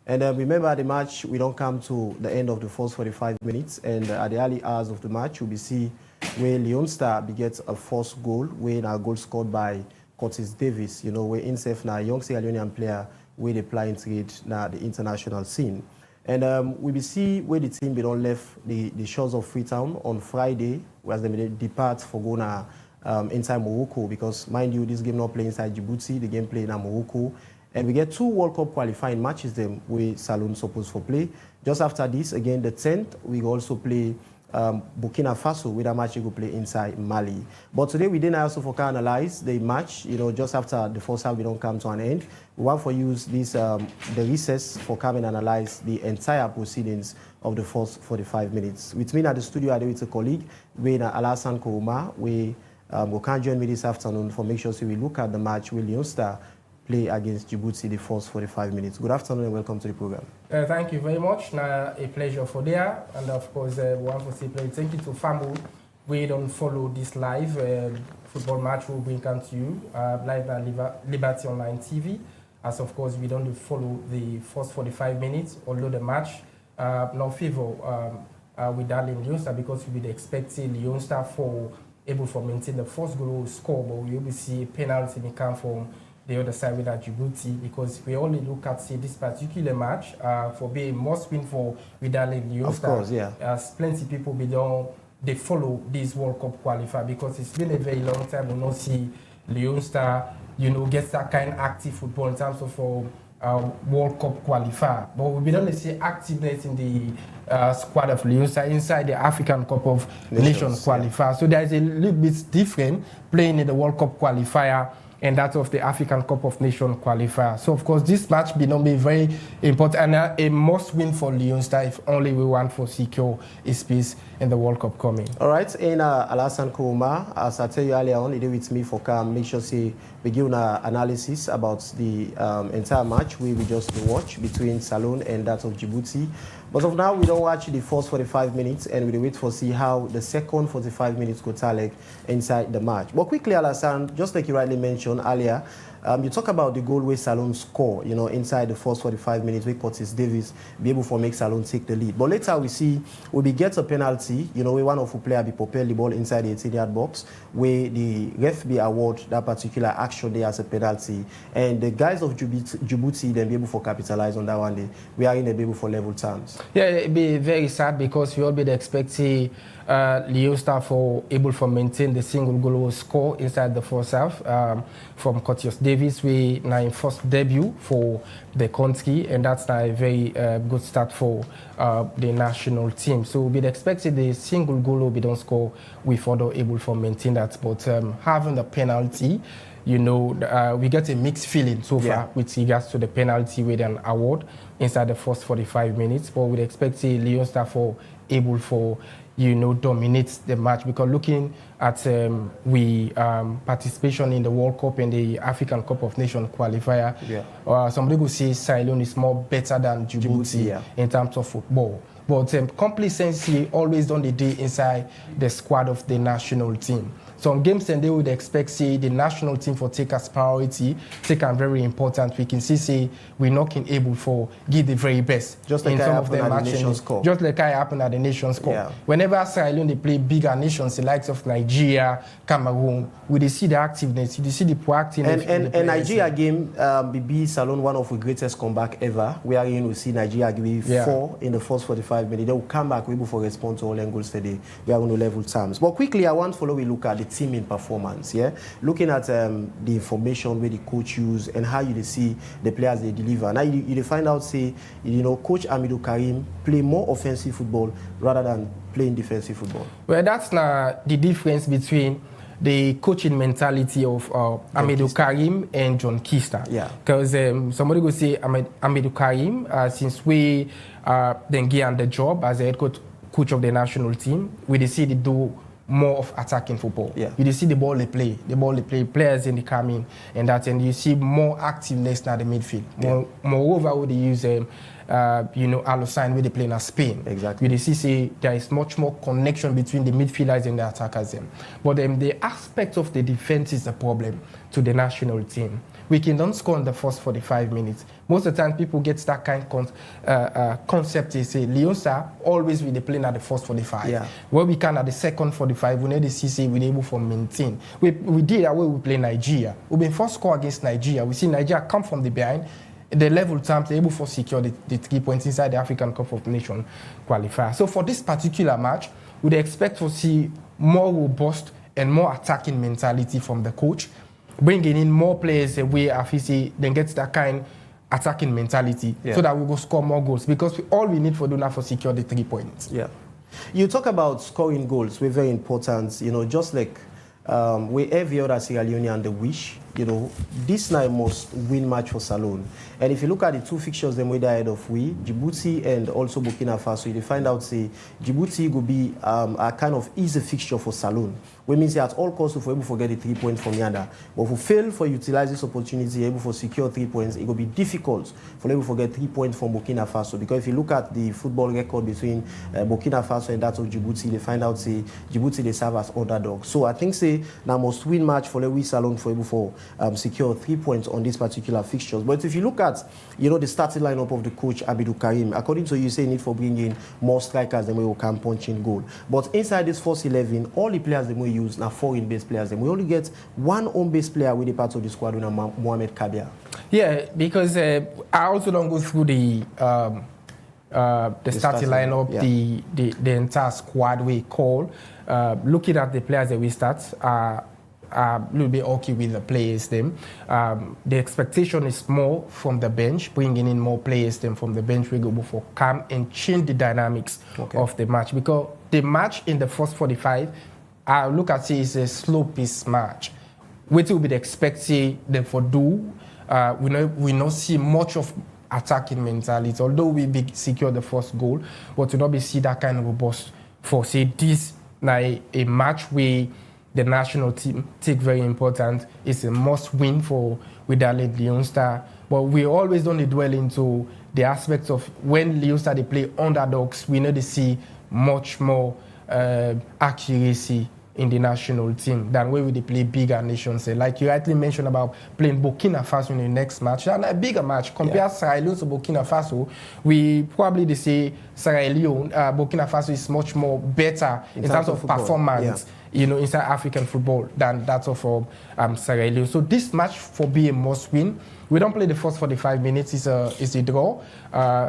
E: And remember the match, we don't come to the end of the first 45 minutes. And at the early hours of the match, you'll be see where Leone Star begets a first goal, where a goal scored by Curtis Davis, you know, where himself now a young Sierra Leonean player where they play trade now the international scene. And we will see where the team be don't left the shores of Freetown on Friday, whereas they depart for Ghana inside Morocco, because mind you, this game not play inside Djibouti, the game play in Morocco. And we get 2 World Cup qualifying matches them where Saloon supposed for play. Just after this, again the 10th, we also play Burkina Faso with a match you go play inside Mali. But today we didn't also for analyze the match, you know, just after the first half we don't come to an end. We want to use this the recess for come and analyze the entire proceedings
J: of the first 45 minutes. With me at the studio, I do with a colleague, Alassane Kourouma. We can join me this afternoon for make sure we look at the match with Leone Star play against Djibouti the first 45 minutes. Good afternoon and welcome to the program.
K: Thank you very much. Now, a pleasure for there. And of course, one for say thank you to Fambu. We don't follow this live football match. We'll bring it to you live on Liberty Online TV. As of course, we don't follow the first 45 minutes, although the match no favor with that Leone Star because we would expect Leone Star for able to maintain the first goal score, but we will see a penalty in come from the other side with that Djibouti because we only look at this particular match for being must win for Vidal and Leone Star.
J: Of course, yeah.
K: As plenty of people they follow this World Cup qualifier because it's been a very long time we not see Leone Star, get that kind of active football in terms of World Cup qualifier. But we don't see activeness in the squad of Leone Star inside the African Cup of Nations qualifier. Yeah. So there is a little bit different playing in the World Cup qualifier and that of the African Cup of Nations qualifier. So of course this match be very important and a must win for Leone Star if only we want for secure a space in the World Cup coming.
J: All right, and Alassane Kourouma, as I tell you earlier on, you with me for make sure we give an analysis about the entire match we just watch between Salone and that of Djibouti. But of now, we don't watch the first 45 minutes and we wait for see how the second 45 minutes go tally inside the match. But quickly, Alassane, just like you rightly mentioned earlier, you talk about the goal where Salone score, inside the first 45 minutes where Curtis Davis be able to make Salone take the lead. But later we see we get a penalty, where one of the players be propel the ball inside the 18-yard box, where the ref be award that particular action there as a penalty. And the guys of Djibouti then be able to capitalize on that one day. We are in a be able for level terms.
K: Yeah, it'd be very sad because we all be expecting Leone Star for able to maintain the single goal score inside the first half from Curtis Davis. We now in first debut for the country, and that's a very good start for the national team. So we'd expected the single goal will be done score with other able to maintain that, but having the penalty, we get a mixed feeling so far with regards to the penalty with an award inside the first 45 minutes. But we'd expect Leone Star for able for dominate the match because looking at participation in the World Cup and the African Cup of Nations qualifier, somebody could say Salone is more better than Djibouti in terms of football. But complacency always done the day inside the squad of the national team. Some games and they would expect the national team for take as priority, take as very important. We can see we're not able for give the very best.
J: Just like
K: in some of
J: the Nations Cup.
K: Just like I happened at the Nations Cup. Yeah. Whenever Salone they play bigger nations, the likes of Nigeria, Cameroon, we see the activeness, you see the proactiveness.
J: And Nigeria game be Salone one of the greatest comeback ever. We are in to see Nigeria give 4 in the first 45 minutes. They will come back able for response to all angles today. We are going to level terms. But quickly, I want to follow we look at the team in performance, looking at the information where the coach use and how you see the players they deliver. Now you find out Coach Hamidou Karim play more offensive football rather than playing defensive football. Well,
K: that's the difference between the coaching mentality of Hamidou Karim and John Kista. Because somebody will say Hamidou Karim, since we then get the job as a head coach of the national team, we see they do more of attacking football. You see the ball they play, players in the coming and you see more activeness now the midfield. Moreover, they use Alassane where they play in Spain.
J: Exactly.
K: You see there is much more connection between the midfielders and the attackers. But the aspect of the defense is a problem to the national team. We can don't score in the first 45 minutes. Most of the time, people get that kind of concept. They say, Leone Star always will play at the first 45. Where we can at the second 45, we need to see we're able to maintain. We did that way we play Nigeria. We've been first score against Nigeria. We see Nigeria come from the behind. The level times they're able to secure the 3 points inside the African Cup of Nations qualifier. So for this particular match, we'd expect to see more robust and more attacking mentality from the coach, bringing in more players away after then gets that kind attacking mentality so that we will score more goals because all we need for do now for secure the 3 points.
J: You talk about scoring goals, we're very important, just like we every other Sierra Leonean the wish you know, this night must win match for Salone. And if you look at the two fixtures them way ahead of we, Djibouti and also Burkina Faso, you find out say Djibouti will be a kind of easy fixture for Salone. Which means at all costs we're able to get the 3 points from Yanda. But if we fail for utilize this opportunity, able to secure 3 points, it will be difficult for able to get 3 points from Burkina Faso. Because if you look at the football record between Burkina Faso and that of Djibouti, they find out say Djibouti they serve as underdogs. So I think say now must win match for Lewi Salone for able to secure 3 points on this particular fixtures. But if you look at the starting lineup of the coach Abidou Karim, according to you, say need for bringing more strikers than we can punch in goal. But inside this first 11, all the players they will use now foreign-based players. Then we only get one home-based player with the part of the squad, with Mohamed Kabia. Yeah, because I also don't go through the starting lineup, yeah. the entire squad we call. Looking at the players that we start, a little bit okay with the players them. The expectation is more from the bench, bringing in more players than from the bench. We go for come and change the dynamics of the match, because the match in the first 45, I look at it as a slow-paced match. What will be expected them for do? We not see much of attacking mentality, although we secure the first goal, but we not be see that kind of robust for say this like a match where the national team take very important. It's a must win for with our Leone Star. But we always don't dwell into the aspects of when Leone Star they play underdogs, we know they see much more accuracy in the national team than where they play bigger nations. Like you rightly mentioned about playing Burkina Faso in the next match, and a bigger match. Compare Sierra Leone to Burkina Faso, we probably say Sierra Leone, Burkina Faso is much more better in terms of performance. Inside African football than that of Sierra Leone. So this match for be a must win. We don't play the first 45 minutes. It's a draw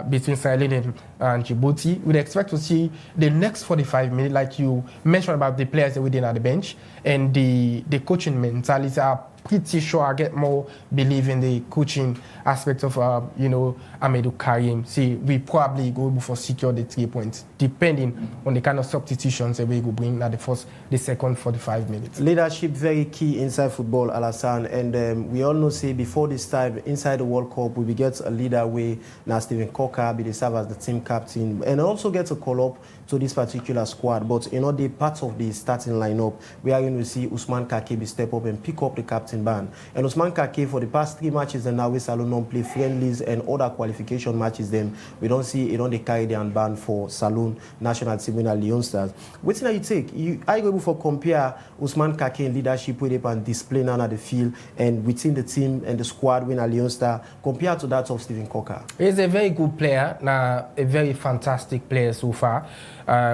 J: between Sierra Leone and Djibouti. We'd expect to see the next 45 minutes, like you mentioned about the players that we did at the bench and the coaching mentality. I'm pretty sure I get more believe in the coaching aspect of Abidou Karim. See, we probably go able to secure the 3 points, depending on the kind of substitutions that we will bring at the second 45 minutes. Leadership very key inside football, Alassane, and we all know say before this time inside the World Cup we get a leader way now Steven Coker be the serve as the team captain and also get a call up to this particular squad. But the part of the starting lineup we are going to see Ousmane Kake be step up and pick up the captain ban. And Ousmane Kake for the past 3 matches and now we Salone don't play friendlies and other qualification matches them. We don't see they carry the ban for Salone national team and Leone Stars. What do you take? Are you able to compare Ousmane Kake in leadership with and display now at the field and within the team and the squad when Leone Star compared to that of Steven Coker? He's a very good player, now a very fantastic player so far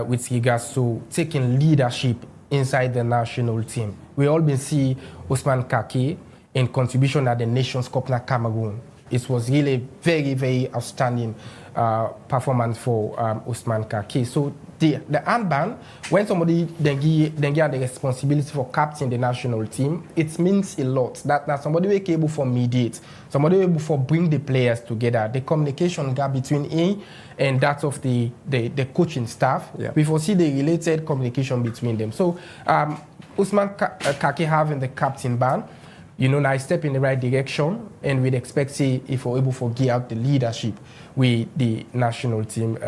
J: with regards to taking leadership inside the national team. We all been see Ousmane Kake in contribution at the Nations Cup na Cameroon. It was really very, very outstanding performance for Ousmane Kake. So the armband, when somebody then get the responsibility for captain the national team, it means a lot. That somebody will be able for mediate, somebody will be able for bring the players together. The communication gap between him and that of the coaching staff, we foresee the related communication between them. So Ousmane Kake having the captain band, now step in the right direction, and we'd expect see if we're able to gear out the leadership we the national team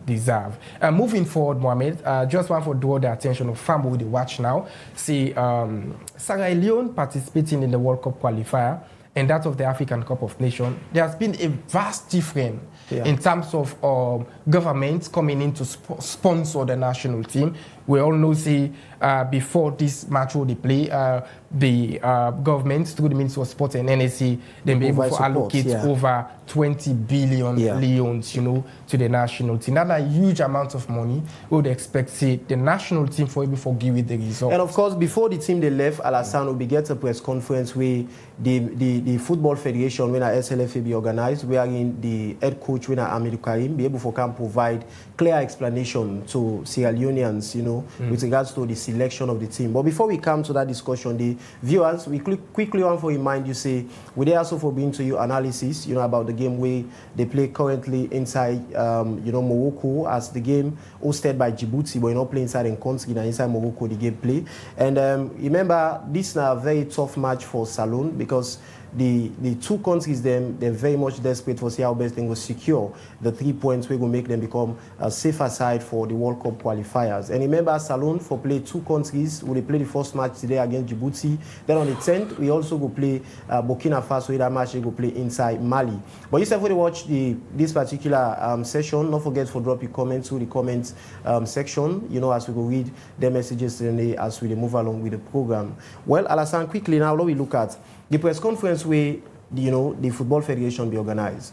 J: deserve. Moving forward, Mohamed, just want to draw the attention of family with the watch now. See, Sierra Leone participating in the World Cup qualifier and that of the African Cup of Nations. There has been a vast difference in terms of governments coming in to sponsor the national team. We all know, see, before this match will play, the government through the Ministry of Sport and NSC, they be able to allocate over 20 billion leones, to the national team. That's a huge amount of money. We would expect, see, the national team for able to give it the result. And of course, before the team they left, Alassane will be get a press conference where the Football Federation, when our SLFA be organized, wherein the head coach, when our Abidou Karim, be able to come provide clear explanation to Sierra Leoneans, with regards to the selection of the team. But before we come to that discussion, the viewers, we quickly want to remind you, we there also for bring to you analysis, about the game where they play currently inside Morocco, as the game hosted by Djibouti, but you're not playing inside in country, inside Morocco, the game play. And remember, this is a very tough match for Salone because the two countries, they're very much desperate for see how best they will secure the 3 points we will make them become a safer side for the World Cup qualifiers. And remember, Salone for play two countries. We play the first match today against Djibouti. Then on the 10th, we also go play Burkina Faso. That match they go play inside Mali. But you said when you watch this particular session, don't forget to drop your comments through the comments section. As we go read their messages today as we move along with the program. Well, Alassane, quickly now, let we look at the press conference where the Football Federation be organized.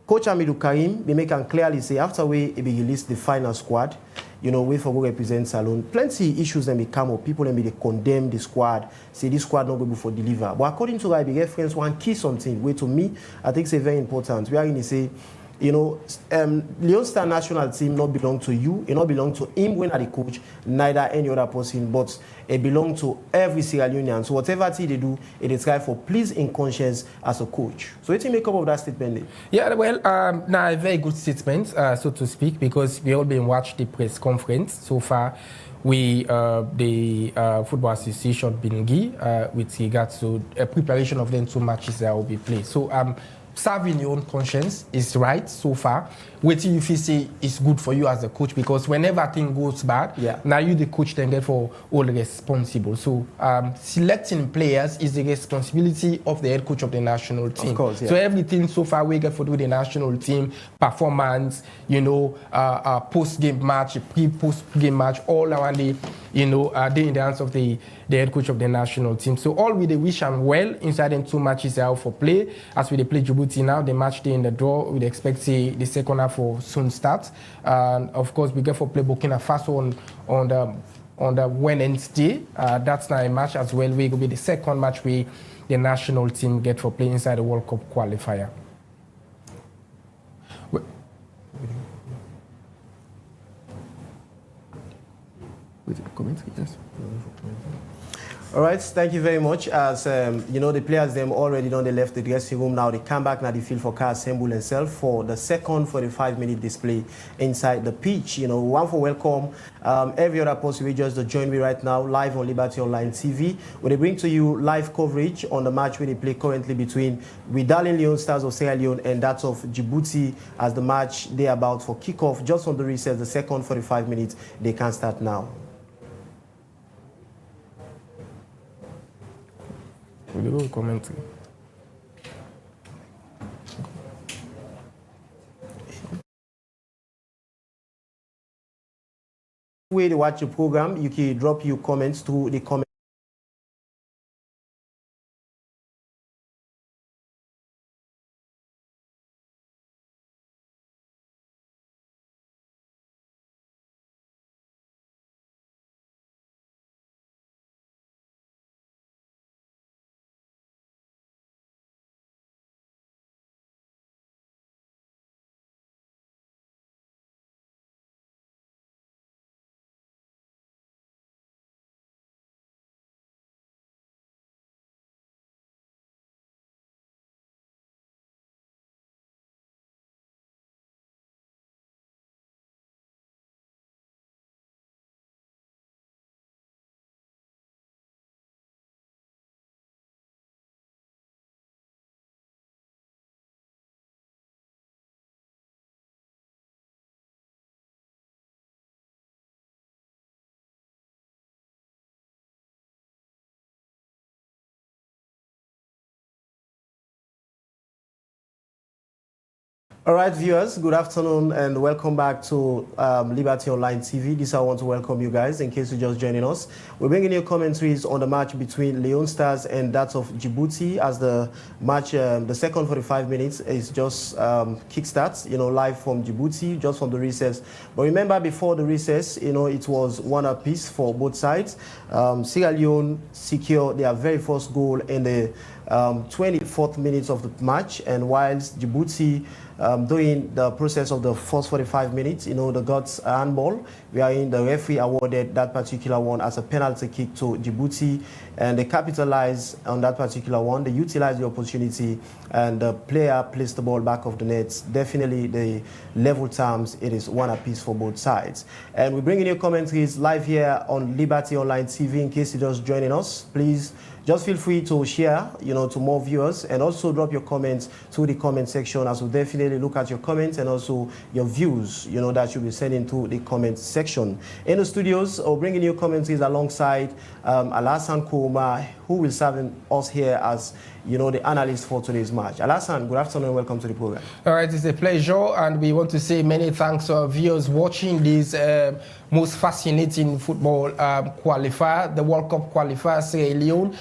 J: Coach Amidou Karim, they make and clearly say after we be released the final squad, we for go represent Salone. Plenty issues then become up. People then be they condemn the squad, say this squad not go for deliver. But according to that, the reference one key something, where to me, I think it's very important. We are going to say, Leone Star national team not belong to you, it not belong to him when the coach, neither any other person, but it belong to every Sierra Leonean. So whatever thing they do, it is try for please in conscience as a coach. So what do you make up of that statement?
K: Yeah, well, now a very good statement, so to speak, because we all been watched the press conference so far. The Football Association Bingi with regards to preparation of the two matches that will be played. So serving your own conscience is right so far. Waiting if you say is good for you as a coach, because whenever thing goes bad, now you the coach then therefore all responsible. So selecting players is the responsibility of the head coach of the national team.
J: Of course, yeah.
K: So everything so far we get for the national team, performance, post-game match, post-game match, all around the, they in the hands of the head coach of the national team. So all we wish and well inside them two matches are out for play. As we play Djibouti now, the match day in the draw, we expect the second half for soon start. And of course, we get for play Burkina Faso on the Wednesday. That's not a match as well. We will be the second match we the national team get for play inside the World Cup qualifier.
J: Yes. All right, thank you very much. As the players them already done, they left the dressing room. Now they come back, now they feel for car assemble themselves for the second 45-minute display inside the pitch. One for welcome every other person we just join me right now live on Liberty Online TV, where they bring to you live coverage on the match where they play currently between Darling Leone Stars of Sierra Leone and that of Djibouti, as the match they about for kickoff just on the recess. The second 45 minutes they can start now.
K: Commentary.
J: Way to watch the program, you can drop your comments through the comment. All right, viewers, good afternoon and welcome back to Liberty Online TV. This I want to welcome you guys in case you're just joining us. We're bringing you commentaries on the match between Leone Stars and that of Djibouti, as the match, the second 45 minutes is just kickstarts, live from Djibouti, just from the recess. But remember, before the recess, it was one apiece for both sides. Sierra Leone secured their very first goal in the 24th minutes of the match, and whilst Djibouti during the process of the first 45 minutes, the God's handball, the referee awarded that particular one as a penalty kick to Djibouti, and they capitalized on that particular one. They utilized the opportunity, and the player placed the ball back of the net. Definitely, the level terms, it is one apiece for both sides. And we bring in your commentaries live here on Liberty Online TV. In case you're just joining us, please just feel free to share, to more viewers, and also drop your comments to the comment section, as we'll definitely look at your comments and also your views, that you'll be sending to the comment section. In the studios, I'll bring in your commentaries alongside Alassane Kouma, who will serve us here as, the analyst for today's match. Alassane, good afternoon and welcome to the program.
K: All right, it's a pleasure, and we want to say many thanks to our viewers watching this most fascinating football qualifier, the World Cup qualifier, Sierra Leone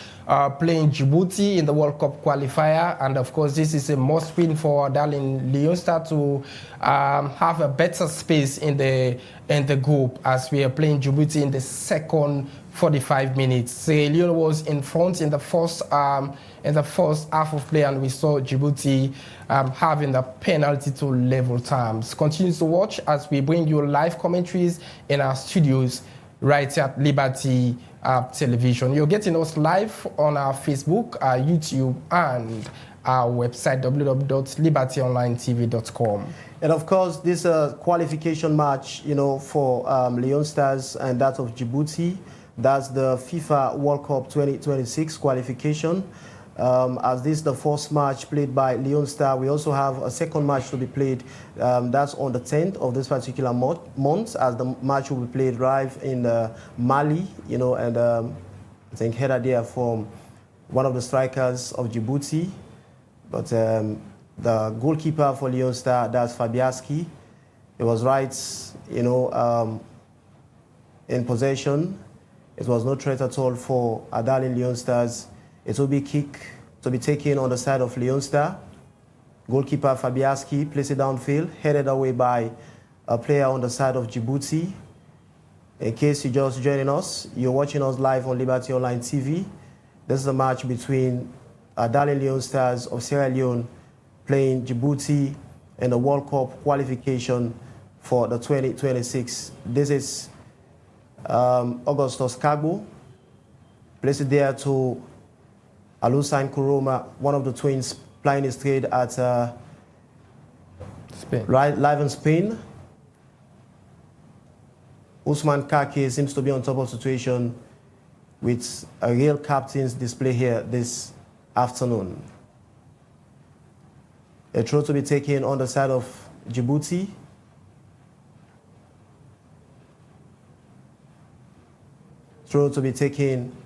K: playing Djibouti in the World Cup qualifier, and of course this is a must-win for our darling Leone Star to have a better space in the group, as we are playing Djibouti in the second 45 minutes. Sierra Leone was in front in the first half of play, and we saw Djibouti having the penalty to level terms. Continue to watch as we bring you live commentaries in our studios right here at Liberty Television. You're getting us live on our Facebook, our YouTube, and our website, www.libertyonlinetv.com.
J: And of course, this qualification match, for Leone Stars and that of Djibouti, that's the FIFA World Cup 2026 qualification. As this is the first match played by Leone Star, we also have a second match to be played. That's on the 10th of this particular month, as the match will be played live in Mali, and I think headed there from one of the strikers of Djibouti. But the goalkeeper for Leone Star, that's Fabiaski, it was right, in possession. It was no threat at all for our darling Leone Stars. It will be kick to be taken on the side of Leone Star. Goalkeeper Fabiaski placed it downfield, headed away by a player on the side of Djibouti. In case you're just joining us, you're watching us live on Liberty Online TV. This is a match between our darling Leone Stars of Sierra Leone playing Djibouti in the World Cup qualification for the 2026. This is Augustus Kagbo, placed it there to Alassane Kouma, one of the twins playing his trade at
K: Spain.
J: Live in Spain. Usman Kake seems to be on top of the situation with a real captain's display here this afternoon. A throw to be taken on the side of Djibouti. Throw to be taken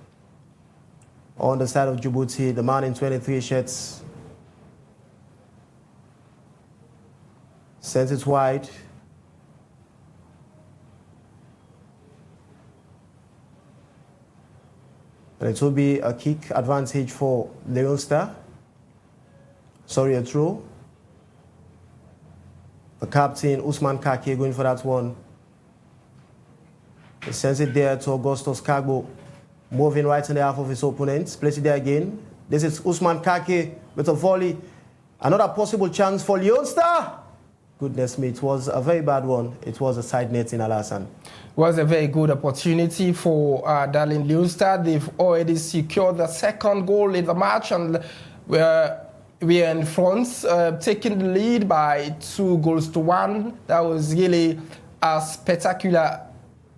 J: on the side of Djibouti, the man in 23 shirts sends it wide. And it will be a kick advantage for Leone Star. Sorry, a throw. The captain, Usman Kake, going for that one. He sends it there to Augustus Kagbo, moving right in the half of his opponents. Place it there again. This is Usman Kake with a volley. Another possible chance for Leone Star. Goodness me, it was a very bad one. It was a side net in Alassane.
K: Was a very good opportunity for darling Leone Star. They've already secured the second goal in the match, and we are in front, taking the lead by 2-1. That was really a spectacular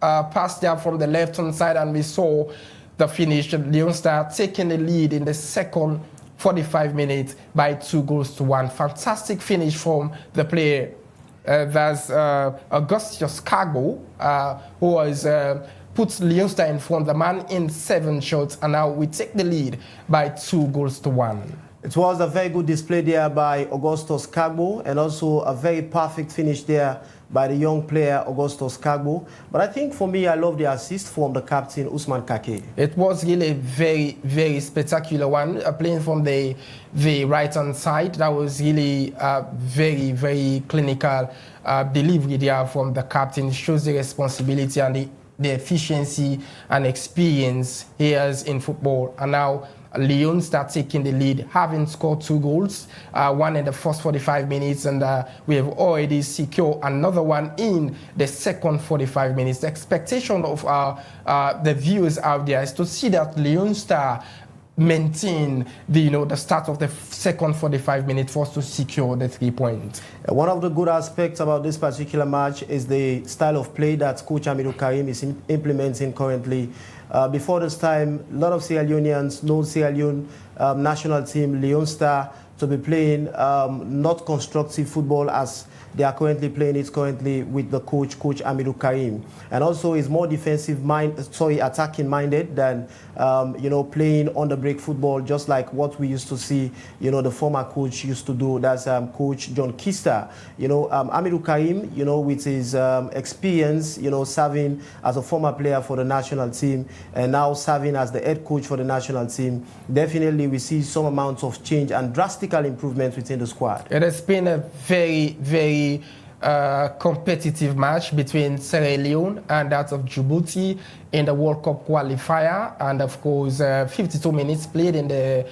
K: pass there from the left-hand side, and we saw the finish. Leone Star taking the lead in the second 45 minutes by 2-1. Fantastic finish from the player. That's Augustus Kagbo, who was puts Leone Star in front, the man in 7 shots, and now we take the lead by 2-1.
J: It was a very good display there by Augustus Kagbo, and also a very perfect finish there by the young player Augustus Kagbo. But I think for me, I love the assist from the captain Usman Kake.
K: It was really a very, very spectacular one, playing from the right-hand side. That was really very, very clinical delivery there from the captain. It shows the responsibility and the efficiency and experience he has in football. And now Leone start taking the lead, having scored 2 goals, one in the first 45 minutes, and we have already secured another one in the second 45 minutes. The expectation of the viewers out there is to see that Leone Star maintain the start of the second 45 minutes for us to secure the 3 points.
J: One of the good aspects about this particular match is the style of play that Coach Hamidou Karim is implementing currently. Before this time, a lot of Sierra Leoneans know Sierra Leone national team, Leone Star, to be playing not constructive football as they are currently playing it with the coach Hamidou Karim, and also is more attacking minded than playing on the break football, just like what we used to see the former coach used to do. That's Coach John Kista. Hamidou Karim, with his experience, serving as a former player for the national team and now serving as the head coach for the national team, definitely we see some amounts of change and drastic improvements within the squad.
K: It has been a very, very competitive match between Sierra Leone and that of Djibouti in the World Cup qualifier, and of course 52 minutes played in the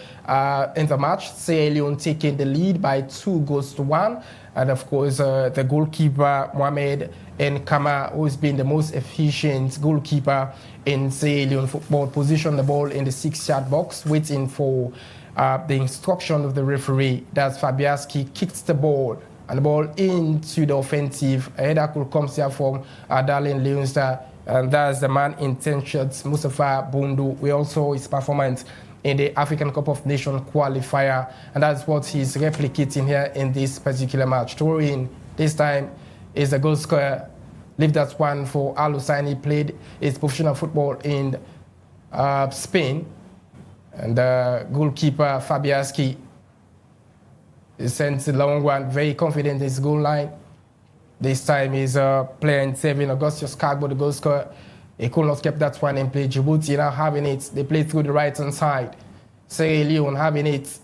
K: match. Sierra Leone taking the lead by 2-1, and of course the goalkeeper Mohamed Nkama, who has been the most efficient goalkeeper in Sierra Leone football, positioned the ball in the 6-yard box, waiting for the instruction of the referee. That's Fabianski kicks the ball, and the ball into the offensive. A header could come here from Darlene Leone Star, and that's the man intentioned, Mustafa Bundu. We also his performance in the African Cup of Nations qualifier, and that's what he's replicating here in this particular match. Throw-in this time is the goal scorer. Leave that one for Al Husseini. Played his professional football in Spain. And the goalkeeper, Fabianski, sends a long one, very confident in his goal line. This time he's playing 7, Augustus Cargo, the goal scorer. He could not keep that one in play. Djibouti now having it. They play through the right-hand side. Sierra Leone having it.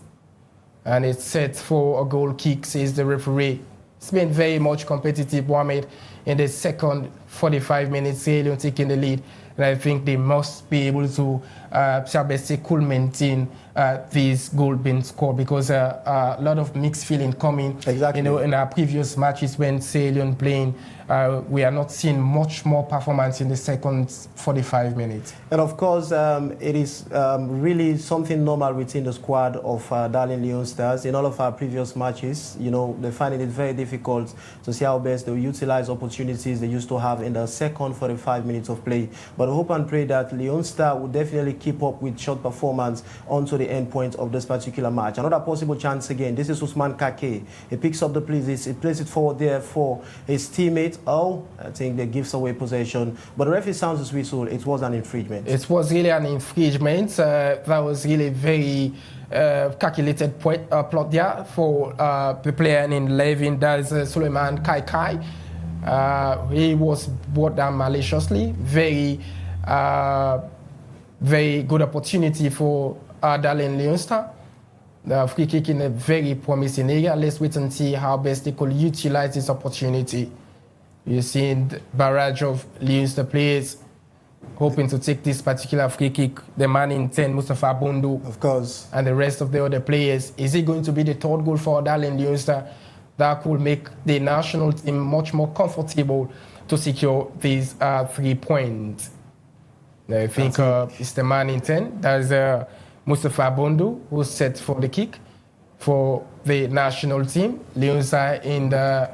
K: And it's set for a goal kick, says the referee. It's been very much competitive, Mohamed, in the second 45 minutes. Sierra Leone taking the lead. And I think they must be able to could maintain this goal being scored, because a lot of mixed feeling coming.
J: Exactly.
K: In our previous matches when Sierra Leone playing, we are not seeing much more performance in the second 45 minutes.
J: And of course, it is really something normal within the squad of Darlene Leone Stars. In all of our previous matches, they find it very difficult to see how best they utilize opportunities they used to have in the second 45 minutes of play. But I hope and pray that Leone Star will definitely keep up with short performance onto the end point of this particular match. Another possible chance again. This is Usman Kake. He picks up the plays. He plays it forward there for his teammate. Oh, I think they gives away possession. But the referee sounds his whistle. It was an infringement.
K: It was really an infringement. That was really very calculated plot there for the player in 11. That is Suleiman Kaikai. He was brought down maliciously. Very good opportunity for Darlene Leone Star. The free kick in a very promising area. Let's wait and see how best they could utilize this opportunity. You've seen the barrage of Leone Star players hoping to take this particular free kick. The man in 10, Mustafa Bundu,
J: of course,
K: and the rest of the other players. Is it going to be the third goal for Darlene Leone Star that could make the national team much more comfortable to secure these 3 points? I think it's the man in 10. That's Mustafa Bundu, who's set for the kick for the national team. Leone Star in the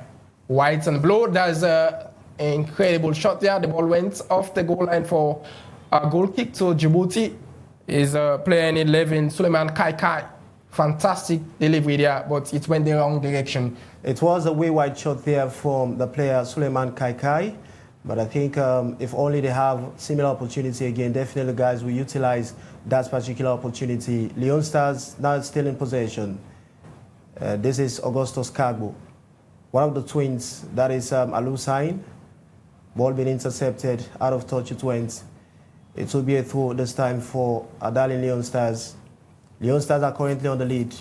K: white and blue. That's an incredible shot there. The ball went off the goal line for a goal kick. So Djibouti is playing 11, Suleiman Kaikai. Fantastic delivery there, but it went the wrong direction.
J: It was a way wide shot there from the player Suleiman Kaikai. But I think if only they have similar opportunity again, definitely guys will utilize that particular opportunity. Leone Stars now still in possession. This is Augustus Cargo, one of the twins. That is Al Hussein. Ball being intercepted, out of touch it went. It will be a throw this time for Darlene Leone Stars. Leone Stars are currently on the lead.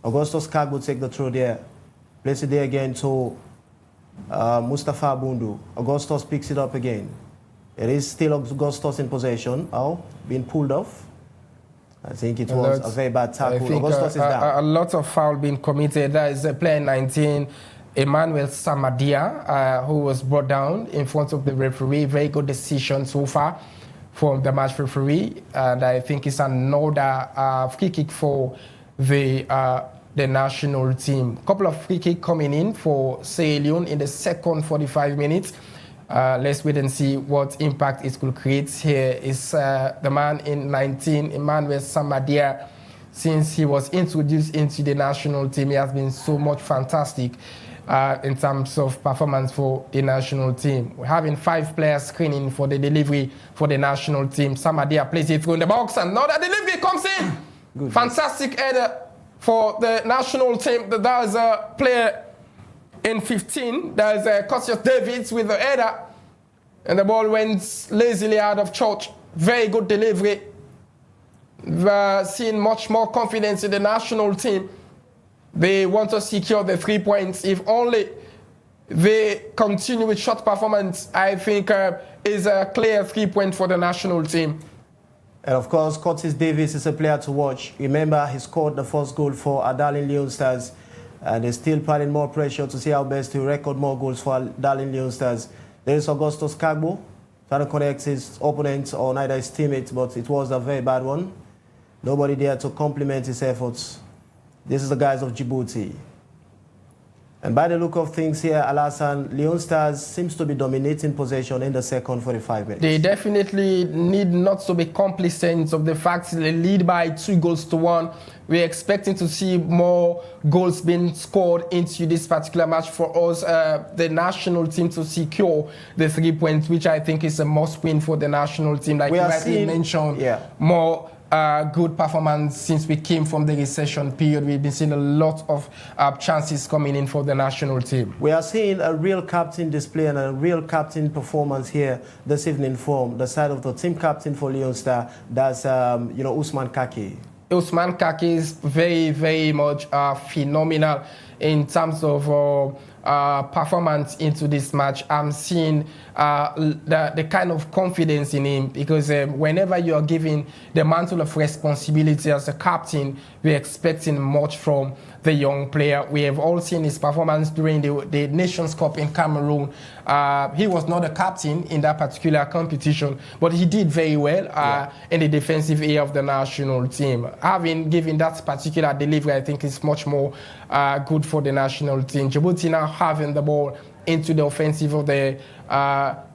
J: Augustus Cargo take the throw there. Place it there again to Mustafa Bundu. Augustus picks it up again. It is still Augustus in possession. Oh, being pulled off. I think it was a very bad tackle.
K: I think
J: Augustus is down.
K: a lot of foul being committed. That is player 19, Emmanuel Samadia, who was brought down in front of the referee. Very good decision so far from the match referee, and I think it's another free kick for the national team. Couple of free kick coming in for Sierra Leone in the second 45 minutes. Let's wait and see what impact it could create. Here is the man in 19, Emmanuel Samadia. Since he was introduced into the national team, he has been so much fantastic in terms of performance for the national team. We're having 5 players screening for the delivery for the national team. Samadia plays it through in the box, and another delivery comes in. Good. Fantastic header for the national team. That is a player in 15, there's Curtis Davids with the header, and the ball went lazily out of touch. Very good delivery. We're seeing much more confidence in the national team. They want to secure the 3 points. If only they continue with short performance, I think is a clear 3 point for the national team.
J: And of course, Curtis Davis is a player to watch. Remember, he scored the first goal for our darling Leone Stars. And they're still piling more pressure to see how best to record more goals for darling Leone Stars. There is Augustus Kagbo, trying to connect his opponent or neither his teammate, but it was a very bad one. Nobody there to compliment his efforts. This is the guys of Djibouti. And by the look of things here, Alassane, Leone Stars seems to be dominating possession in the second 45 minutes.
K: They definitely need not to be complacent of the fact they lead by 2-1. We're expecting to see more goals being scored into this particular match for us, the national team, to secure the 3 points, which I think is a must win for the national team. Like you rightly mentioned, more good performance since we came from the recession period. We've been seeing a lot of chances coming in for the national team.
J: We are seeing a real captain display and a real captain performance here this evening from the side of the team captain for Leone Star. That's Usman Kaki.
K: Usman Kaki is very, very much phenomenal in terms of performance into this match. I'm seeing the kind of confidence in him, because whenever you are given the mantle of responsibility as a captain, we're expecting much from the young player. We have all seen his performance during the Nations Cup in Cameroon. He was not a captain in that particular competition, but he did very well in the defensive area of the national team. Having given that particular delivery, I think is much more good for the national team. Djibouti now having the ball into the offensive of the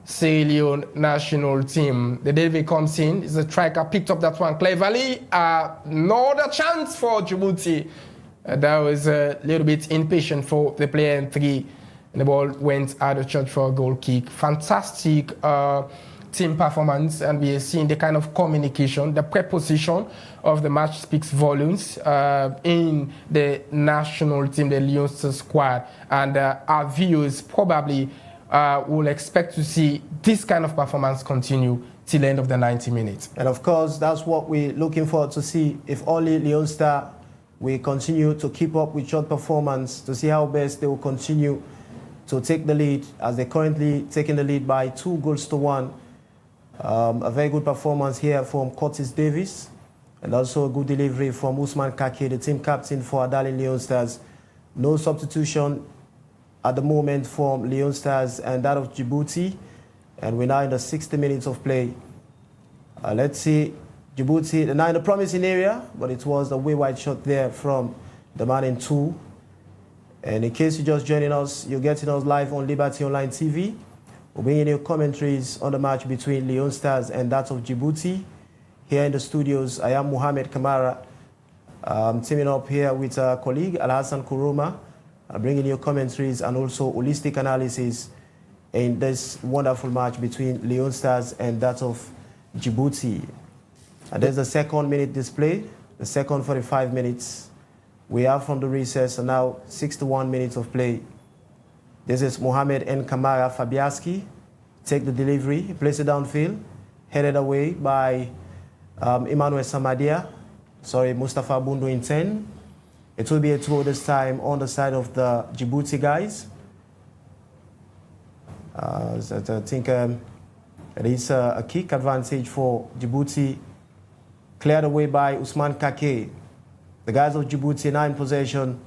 K: Sierra Leone national team. The delivery comes in. It's a striker, picked up that one cleverly. Another chance for Djibouti. That was a little bit impatient for the player in 3. And the ball went out of church for a goal kick. Fantastic team performance, and we are seeing the kind of communication, the preposition of the match speaks volumes in the national team, the Leone squad. And our viewers probably will expect to see this kind of performance continue till the end of the 90 minutes.
J: And of course, that's what we're looking forward to see. If only Leone Star we continue to keep up with short performance, to see how best they will continue to take the lead, as they're currently taking the lead by 2-1. A very good performance here from Curtis Davis, and also a good delivery from Usman Kaki, the team captain for our darling Leone Stars. No substitution at the moment from Leone Stars and that of Djibouti, and we're now in the 60 minutes of play. Let's see. Djibouti, they're now in a promising area, but it was a way wide shot there from the man in 2. And in case you're just joining us, you're getting us live on Liberty Online TV. We're bringing you commentaries on the match between Leone Stars and that of Djibouti. Here in the studios, I am Mohamed Kamara, teaming up here with our colleague Alhassan Kuruma, bringing you commentaries and also holistic analysis in this wonderful match between Leone Stars and that of Djibouti. And there's the second minute display, the second 45 minutes. We have from the recess, and now 61 minutes of play. This is Mohamed N. Kamara Fabiaski. Take the delivery, place it downfield, headed away by Emmanuel Samadia. Mustafa Bundu in 10. It will be a throw this time on the side of the Djibouti guys. I think it is a kick advantage for Djibouti. Cleared away by Usman Kake. The guys of Djibouti now in possession.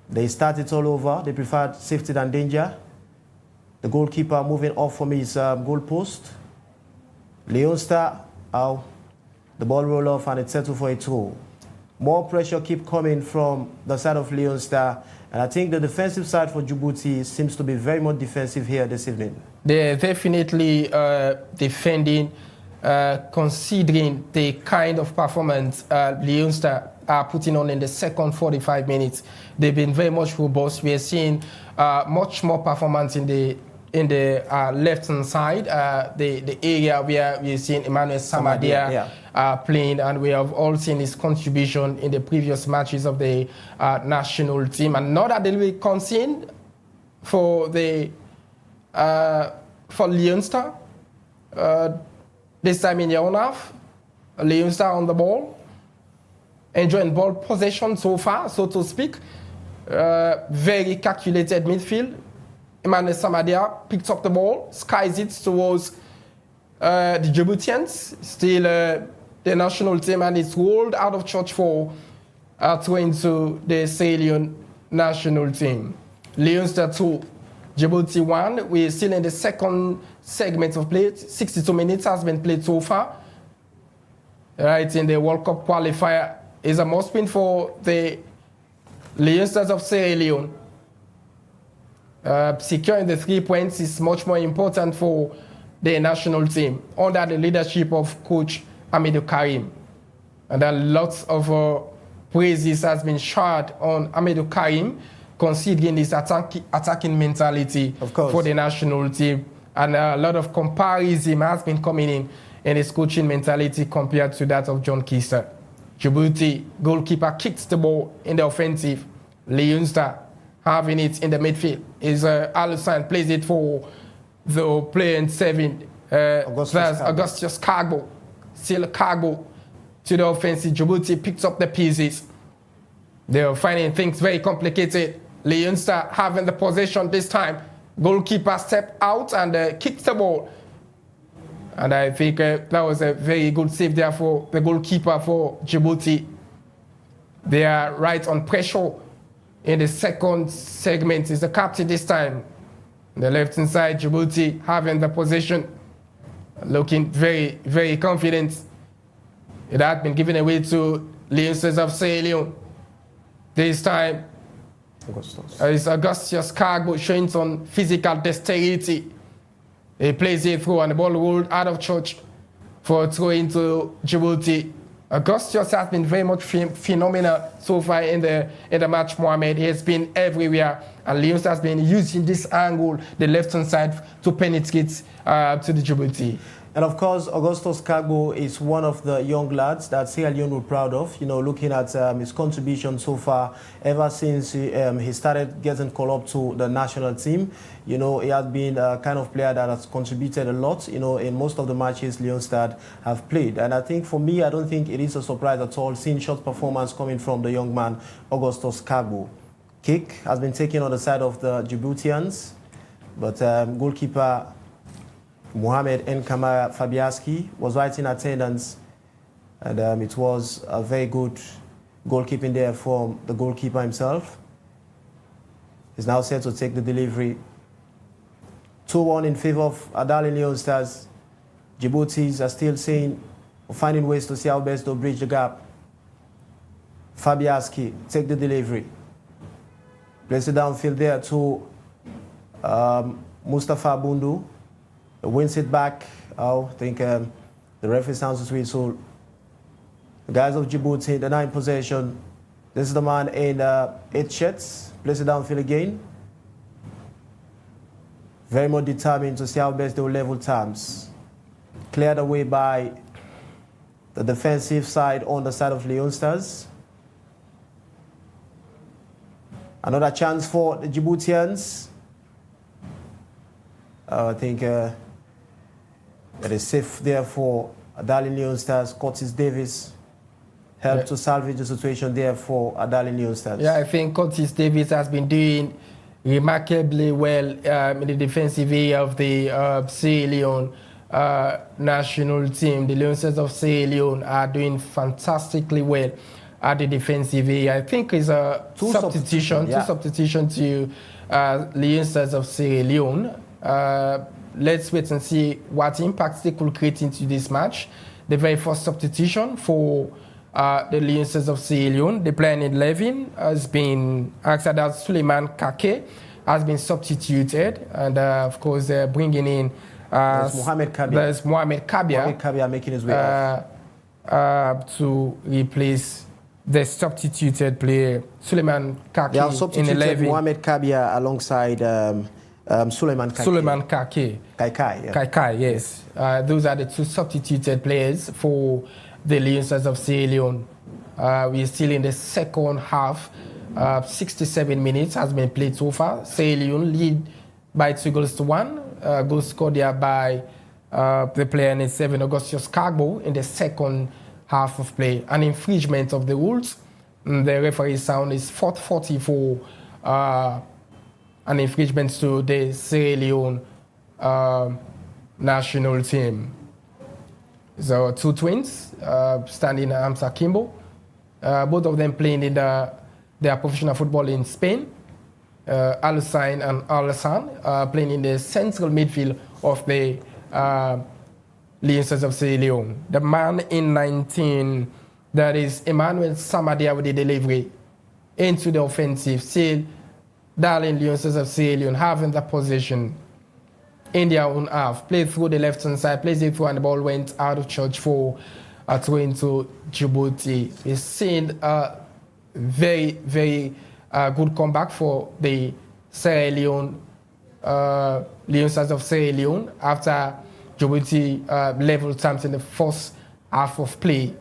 J: They start it all over. They preferred safety than danger. The goalkeeper moving off from his goal post. Leone Star, the ball roll off and it's settled for a throw. More pressure keep coming from the side of Leone Star. And I think the defensive side for Djibouti seems to be very much defensive here this evening.
K: They're definitely defending, considering the kind of performance Leone Star are putting on in the second 45 minutes. They've been very much robust. We are seeing much more performance in the left-hand side, the area where we're seeing Emmanuel Samadia playing, and we have all seen his contribution in the previous matches of the national team. And not that they will concede for the for Leone Star. This time in the own half, Leone Star on the ball, enjoying ball possession so far, so to speak. Very calculated midfield. Emmanuel Samadia picks up the ball, skies it towards the Djiboutians, still the national team, and it's rolled out of church for throwing to the Sierra Leone national team. Leone Star 2, Djibouti 1. We're still in the second segment of play. 62 minutes has been played so far. Right in the World Cup qualifier is a must win for the Leone Stars of Sierra Leone. Securing the 3 points is much more important for the national team under the leadership of Coach Hamidou Karim. And a lot of praises has been showered on Hamidou Karim, considering his attacking mentality for the national team. And a lot of comparison has been coming in his coaching mentality compared to that of John Keister. Djibouti goalkeeper kicks the ball in the offensive. Leone Star having it in the midfield is Alusan plays it for the player in 7. Augustus Cargo. Still Cargo to the offensive. Djibouti picks up the pieces. They're finding things very complicated. Leone Star having the possession this time. Goalkeeper stepped out and kicked the ball. And I think that was a very good save there for the goalkeeper for Djibouti. They are right on pressure in the second segment. Is the captain this time. The left-hand side, Djibouti having the possession, looking very, very confident. It had been given away to Leone Stars of Sierra Leone. This time, it's Augustus Cargo showing some physical dexterity. He plays it through and the ball rolled out of church for a throw into Djibouti. Augustus has been very much phenomenal so far in the match, Mohamed. He has been everywhere. And Leone has been using this angle, the left-hand side, to penetrate to the Djibouti.
J: And of course, Augustus Cargo is one of the young lads that Sierra Leone will be proud of. You know, looking at his contribution so far, ever since he started getting called up to the national team. You know, he has been a kind of player that has contributed a lot, you know, in most of the matches Leone Stars have played. And I think for me, I don't think it is a surprise at all seeing short performance coming from the young man, Augustus Cargo. Kick has been taken on the side of the Djiboutians, but goalkeeper Mohamed Nkamara Fabiaski was right in attendance, and it was a very good goalkeeping there from the goalkeeper himself. He's now set to take the delivery. 2-1 in favor of Adali Leone Stars. Djiboutis are still finding ways to see how best to bridge the gap. Fabiaski take the delivery. Place it downfield there to Mustafa Bundu. Wins it back. I think the referee sounds his whistle. The guys of Djibouti, they're now in possession. This is the man in 8 shirts. Place it downfield again. Very much determined to see how best they will level terms. Cleared away by the defensive side on the side of Leone Stars. Another chance for the Djiboutians. I think it is safe there for Adali Leone Stars. Curtis Davis helped to salvage the situation there for Adali Leone Stars.
K: Yeah, I think Curtis Davis has been doing remarkably well in the defensive area of the Sierra Leone national team, the Lions of Sierra Leone, are doing fantastically well at the defensive area. I think it's a two substitution to Lions of Sierra Leone. Let's wait and see what impact they could create into this match. The very first substitution for the Lions of Sierra Leone, the player in 11 has been Axada Suleiman Kake, has been substituted, and of course they're bringing in
J: Mohamed Kabia.
K: There's Mohamed Kabia.
J: Mohamed Kabia making his way off.
K: To replace the substituted player Suleiman Kake.
J: They have
K: in
J: substituted
K: 11.
J: Mohamed Kabia alongside Suleiman Kake.
K: Suleiman Kake.
J: Kaikai,
K: yes. Those are the two substituted players for the Lions of Sierra Leone. We're still in the second half. 67 minutes has been played so far. Sierra Leone lead by 2-1. Goal scored there by the player in 7, Augustus Carbo, in the second half of play. An infringement of the rules. The referee sound is 440 for an infringement to the Sierra Leone national team. So two twins standing Amsa Kimbo. Both of them playing in their professional football in Spain. Alusain and Alassane playing in the central midfield of the Lions of Sierra Leone. The man in 19, that is Emmanuel Samadia, with the delivery into the offensive. Still, Darling Lions of Sierra Leone having the possession in their own half. Played through the left-hand side, plays it through, and the ball went out of church for a throw into Djibouti. We've seen a very, very good comeback for the Sierra Leone, Lions of Sierra Leone, after Djibouti leveled terms in the first half of play.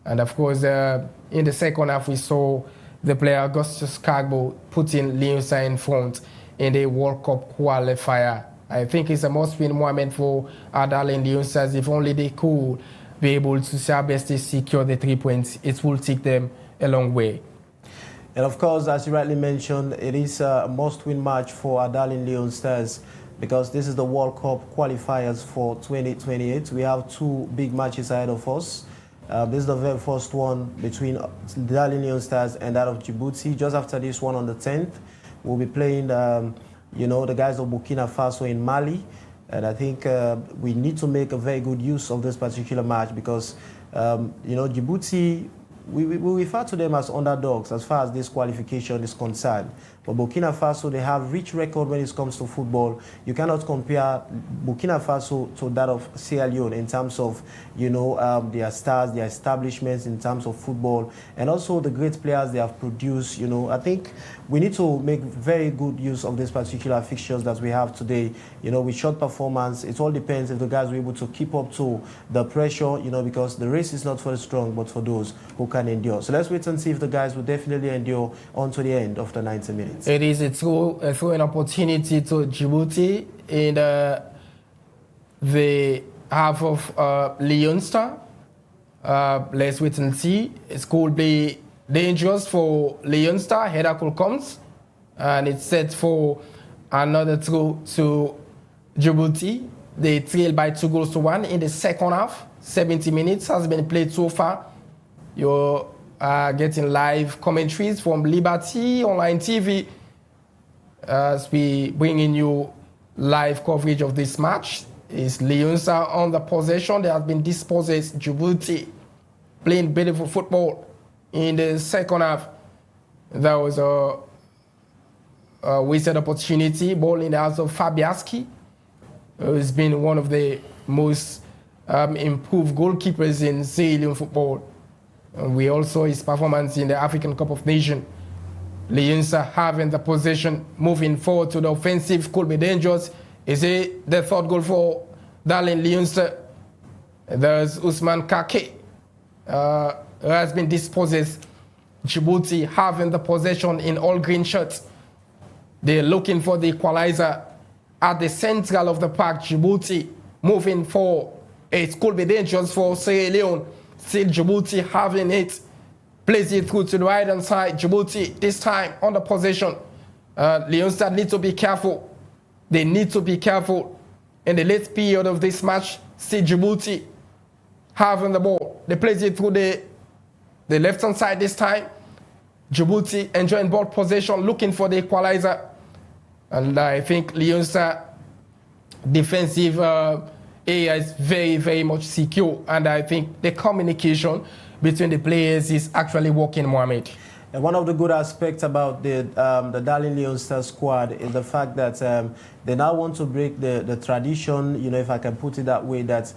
K: And of course, in the second half, we saw the player Augustus Carbo putting Lions in front in the World Cup qualifier. I think it's a must-win moment for our darling Lions. If only they could be able to say best to secure the 3 points, it will take them a long way.
J: And of course, as you rightly mentioned, it is a must-win match for our darling Leon Stars, because this is the World Cup qualifiers for 2028. We have two big matches ahead of us. This is the very first one between the darling Leon Stars and that of Djibouti. Just after this one on the 10th, we'll be playing the guys of Burkina Faso in Mali. And I think we need to make a very good use of this particular match, because Djibouti, we refer to them as underdogs as far as this qualification is concerned. But Burkina Faso, they have rich record when it comes to football. You cannot compare Burkina Faso to that of Sierra Leone in terms of, their stars, their establishments in terms of football, and also the great players they have produced. I think we need to make very good use of these particular fixtures that we have today. With short performance, it all depends if the guys are able to keep up to the pressure, because the race is not for the strong, but for those who can endure. So let's wait and see if the guys will definitely endure until the end of the 90 minutes.
K: It is a throw-in opportunity to Djibouti in the half of Leone Star. Let's wait and see. It could be dangerous for Leone Star. Header could come, and it's set for another throw to Djibouti. They trail by 2-1 in the second half. 70 minutes has been played so far. You're getting live commentaries from Liberty Online TV as we bring in you live coverage of this match. Is Lions are on the possession. They have been dispossessed. Djibouti playing beautiful football in the second half. That was a wasted opportunity. Ball in the hands of Fabiaski, who's been one of the most improved goalkeepers in Sierra Leone football. And we also his performance in the African Cup of Nations. Lions are having the possession, moving forward to the offensive, could be dangerous. Is it the third goal for Darling Lions? There's Usman Kake, who has been dispossessed. Djibouti having the possession in all green shirts. They're looking for the equalizer at the central of the park. Djibouti moving forward. It could be dangerous for Sierra Leone. Still Djibouti having it. Plays it through to the right hand side. Djibouti this time on the possession. Leon Stars need to be careful. They need to be careful. in the late period of this match, see Djibouti having the ball. They plays it through the left-hand side this time. Djibouti enjoying ball possession, looking for the equalizer. And I think Leone Star defensive area is very, very much secure. And I think the communication between the players is actually working, Mohamed.
J: And one of the good aspects about the Darling Leone Star squad is the fact that they now want to break the tradition, you know, if I can put it that way, that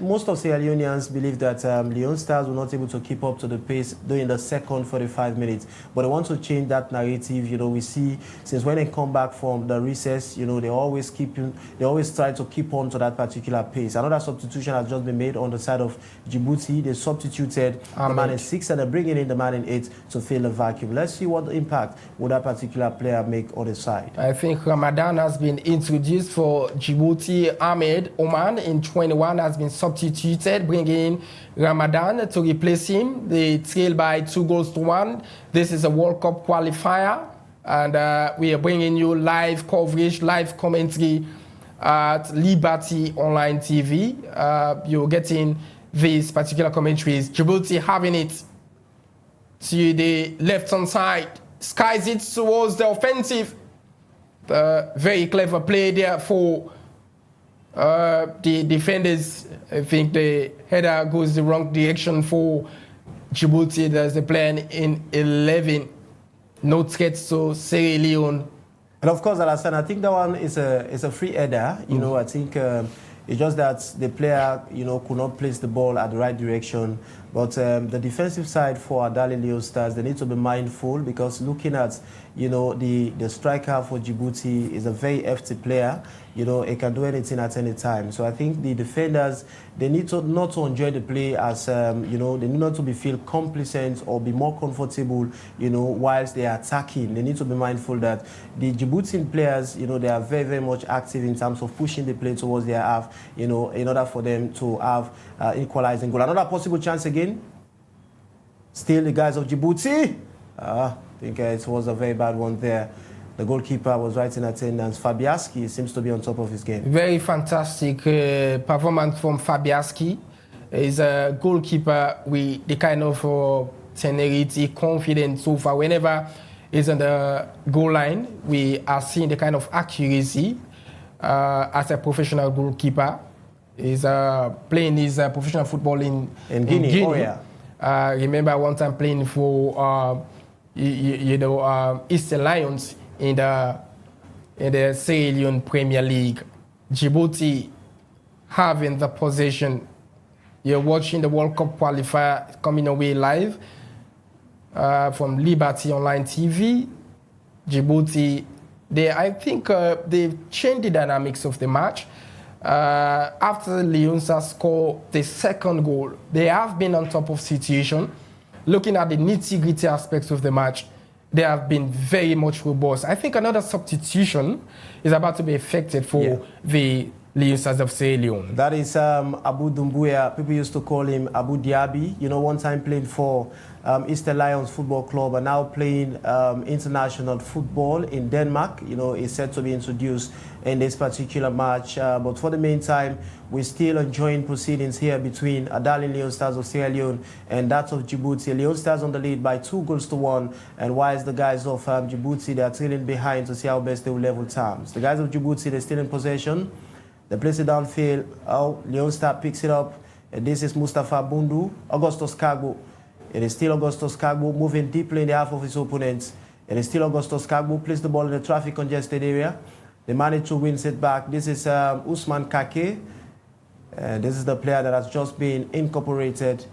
J: most of Sierra Leoneans believe that Leone Stars were not able to keep up to the pace during the second 45 minutes. But they want to change that narrative. You know, we see since when they come back from the recess, you know, they always try to keep on to that particular pace. Another substitution has just been made on the side of Djibouti. They substituted the man in 6 and they're bringing in the man in 8 to fill the vacuum. Let's see what impact would that particular player make on the side.
K: I think Ramadan has been introduced for Djibouti. Ahmed Oman in 21 has been substituted, bringing Ramadan to replace him. They trail by 2-1. This is a World Cup qualifier, and we are bringing you live coverage, live commentary at Liberty Online TV. You're getting these particular commentaries. Djibouti having it to the left-hand side, skies it towards the offensive. Very clever play there for the defenders. I think the header goes the wrong direction for Djibouti. There's a plan in 11. No threats to Sierra Leone.
J: And of course, Alassane, I think that one is a free header. You know, I think it's just that the player, you know, could not place the ball at the right direction. But the defensive side for Darling Leone Stars, they need to be mindful, because looking at, you know, the striker for Djibouti is a very hefty player. You know, he can do anything at any time. So I think the defenders, they need to not to enjoy the play as, you know, they need not to feel complacent or be more comfortable, you know, whilst they are attacking. They need to be mindful that the Djiboutian players, you know, they are very, very much active in terms of pushing the play towards their half, you know, in order for them to have equalizing goal. Another possible chance again. Still the guys of Djibouti. I think it was a very bad one there. The goalkeeper was right in attendance. Fabiaski seems to be on top of his game.
K: Very fantastic performance from Fabiaski. He's a goalkeeper with the kind of temerity, confidence so far. Whenever he's on the goal line, we are seeing the kind of accuracy as a professional goalkeeper. He's playing his professional football in Guinea.
J: Oh, yeah.
K: Remember one time playing for Eastern Lions in the Sierra Leone Premier League. Djibouti having the possession. You're watching the World Cup qualifier coming away live from Liberty Online TV. Djibouti, I think they've changed the dynamics of the match. After Leone Star scored the second goal, they have been on top of situation. Looking at the nitty-gritty aspects of the match, they have been very much robust. I think another substitution is about to be effected for the Leone Stars of Sierra Leone.
J: That is Abu Dumbuya. People used to call him Abu Diaby. You know, one time played for Eastern Lions Football Club and now playing international football in Denmark. You know, is set to be introduced in this particular match. But for the meantime, we're still enjoying proceedings here between Darling Leone Stars of Sierra Leone and that of Djibouti. Leone Stars on the lead by 2-1. And whilst the guys of Djibouti, they are trailing behind to see how best they will level terms. The guys of Djibouti, they're still in possession. They place it downfield. Oh, Leone Star picks it up. And this is Mustafa Bundu. Augustus Kagbo. It is still Augustus Kagbo moving deeply in the half of his opponents. It is still Augustus Kagbo. Plays the ball in the traffic congested area. They manage to win it back. This is Usman Kake. This is the player that has just been incorporated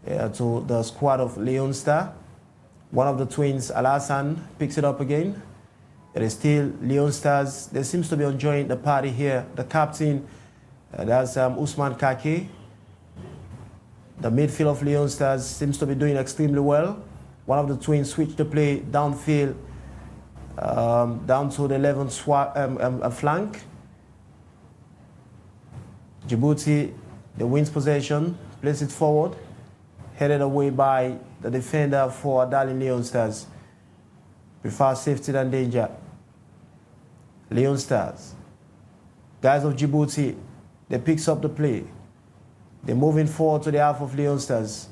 J: to the squad of Leone Star. One of the twins, Alassane, picks it up again. It is still Leone Stars. They seems to be enjoying the party here. The captain, that's Usman Kake. The midfield of Leone Stars seems to be doing extremely well. One of the twins switched the play downfield, down to the 11th flank. Djibouti, the wins possession, plays it forward, headed away by the defender for Darling Leone Stars. Prefer safety than danger. Leone Stars. Guys of Djibouti, they picks up the play. They're moving forward to the half of Leone Stars.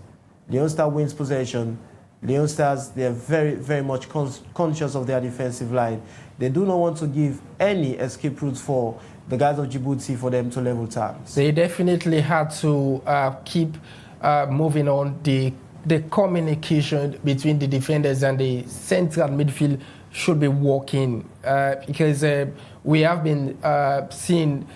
J: Leone Stars wins possession. Leone Stars, they're very, very much conscious of their defensive line. They do not want to give any escape routes for the guys of Djibouti for them to level times.
K: They definitely had to keep moving on. The communication between the defenders and the central midfield should be working because we have been seeing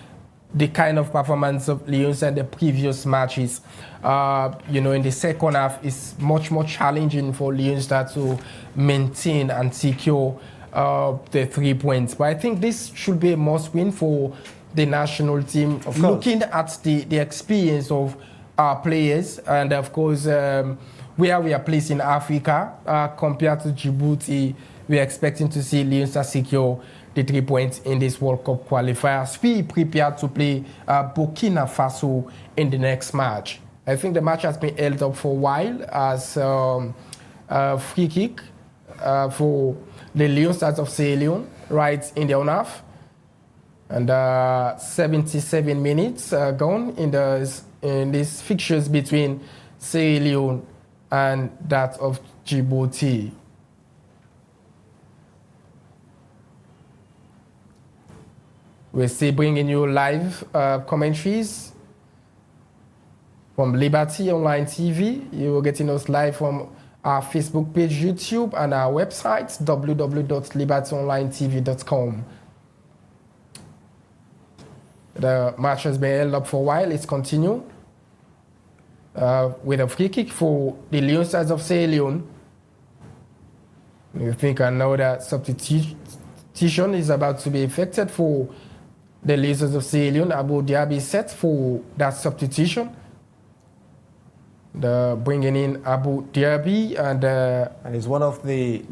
K: the kind of performance of Leone and the previous matches. In the second half, it's much more challenging for Leone to maintain and secure the 3 points. But I think this should be a must-win for the national team. Looking at the experience of our players and, of course, where we are placed in Africa compared to Djibouti, we are expecting to see Leone secure the 3 points in this World Cup qualifiers. We prepared to play Burkina Faso in the next match. I think the match has been held up for a while as a free kick for the Leone Stars of Sierra Leone, right in their own half. And 77 minutes gone in these fixtures between Sierra Leone and that of Djibouti. We're still bringing you live commentaries from Liberty Online TV. You're getting us live from our Facebook page, YouTube, and our website, www.libertyonlinetv.com. The match has been held up for a while. It's continued with a free kick for the Leone Stars of Sierra Leone. I think another substitution is about to be effected for the Leone Stars of Sierra Leone. Abu Dhabi set for that substitution. Bringing in Abu Dhabi
J: and it's one of the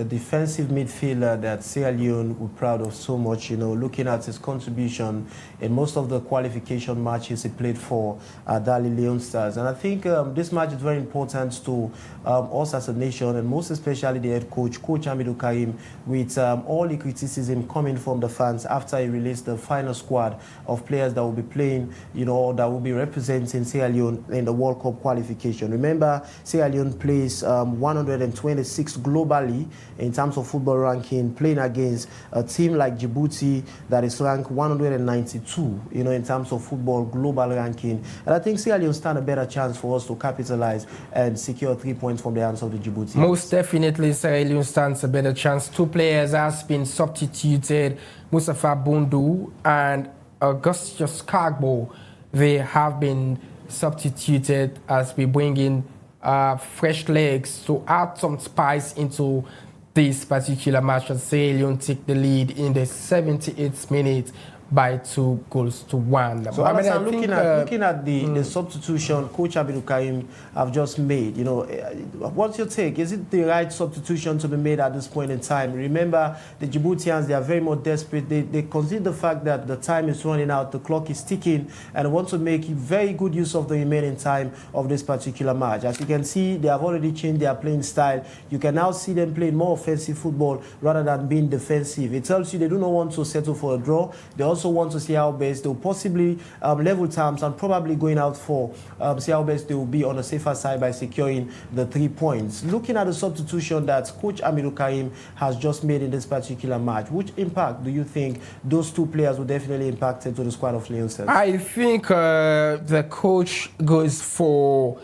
J: defensive midfielder that Sierra Leone we're proud of so much. Looking at his contribution in most of the qualification matches he played for Dali Leone Stars, and I think this match is very important to us as a nation, and most especially the head coach, Coach Hamidou Karim, with all the criticism coming from the fans after he released the final squad of players that will be playing, that will be representing Sierra Leone in the World Cup qualification. Remember, Sierra Leone plays 126 globally in terms of football ranking, playing against a team like Djibouti that is ranked 192, in terms of football global ranking. And I think Sierra Leone stand a better chance for us to capitalize and secure 3 points from the hands of the Djibouti.
K: Most definitely, Sierra Leone stands a better chance. 2 players have been substituted, Mustafa Bundu and Augustus Kagbo. They have been substituted as we bring in fresh legs to add some spice into this particular match. As Sierra Leone take the lead in the 78th minute by 2-1.
J: So I'm looking at the substitution Coach Hamidou Karim have just made. What's your take? Is it the right substitution to be made at this point in time? Remember, the Djiboutians, they are very much desperate. They consider the fact that the time is running out, the clock is ticking, and want to make very good use of the remaining time of this particular match. As you can see, they have already changed their playing style. You can now see them playing more offensive football rather than being defensive. It tells you they do not want to settle for a draw. They also want to see how best they'll possibly level terms and probably going out for see how best they will be on the safer side by securing the 3 points. Looking at the substitution that Coach Hamidou Karim has just made in this particular match, which impact do you think those 2 players will definitely impact into the squad of Leone Stars?
K: I think the coach goes for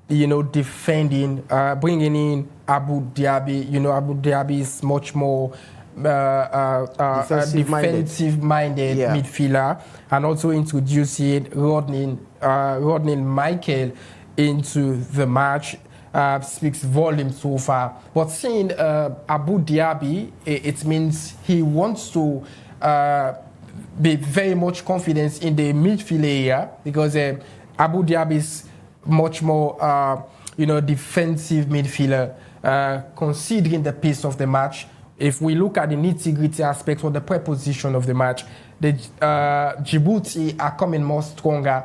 K: defending, bringing in Abu Dhabi. Abu Dhabi is much more defensive-minded midfielder, and also introducing Rodney Michael into the match speaks volumes so far. But seeing Abu Dhabi, it means he wants to be very much confident in the midfield area, because Abu Dhabi is much more defensive midfielder, considering the pace of the match. If we look at the nitty-gritty aspects or the preposition of the match, the Djibouti are coming more stronger,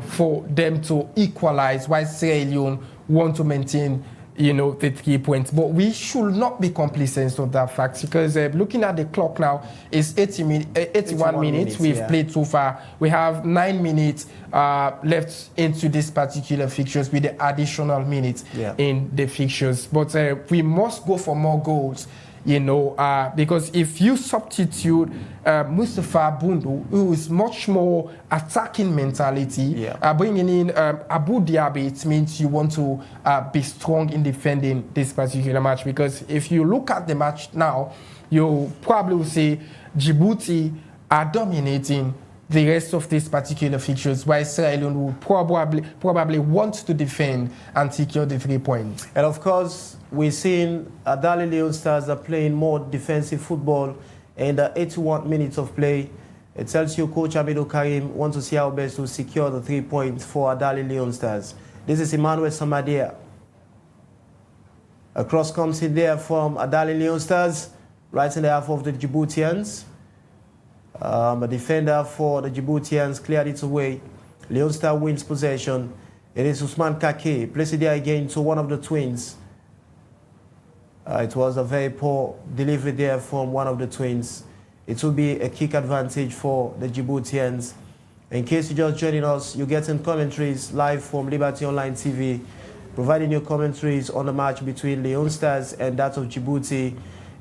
K: for them to equalize, while Sierra Leone want to maintain, the 3 points. But we should not be complacent of that fact, because looking at the clock now, it's 81 minutes we've played so far. We have 9 minutes left into this particular fixtures with the additional minutes in the fixtures. But we must go for more goals. Because if you substitute Mustafa Bundu, who is much more attacking mentality, bringing in Abu Dhabi, it means you want to be strong in defending this particular match. Because if you look at the match now, you probably will say Djibouti are dominating the rest of these particular fixtures, while Sierra Leone will probably want to defend and secure the 3 points.
J: And of course, we're seeing Adali Leone Stars are playing more defensive football in the 81 minutes of play. It tells you Coach Amido Karim wants to see how best to secure the 3 points for Adali Leone Stars. This is Emmanuel Samadia. A cross comes in there from Adali Leone Stars, right in the half of the Djiboutians. A defender for the Djiboutians cleared it away. Leone Star wins possession. It is Usman Kake. Placed it there again to one of the twins. It was a very poor delivery there from one of the twins. It will be a kick advantage for the Djiboutians. In case you're just joining us, you're getting commentaries live from Liberty Online TV, providing you commentaries on the match between Leone Stars and that of Djibouti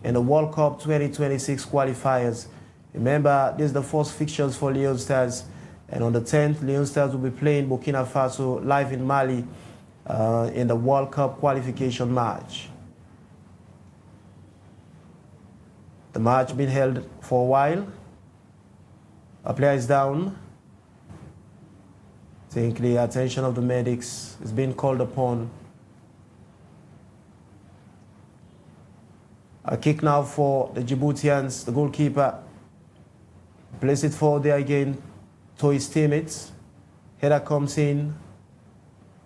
J: in the World Cup 2026 qualifiers. Remember, this is the first fixtures for Leone Stars, and on the 10th, Leone Stars will be playing Burkina Faso live in Mali in the World Cup qualification match. The match been held for a while. A player is down. I think the attention of the medics is being called upon. A kick now for the Djiboutians, the goalkeeper. Place it forward there again to his teammates. Header comes in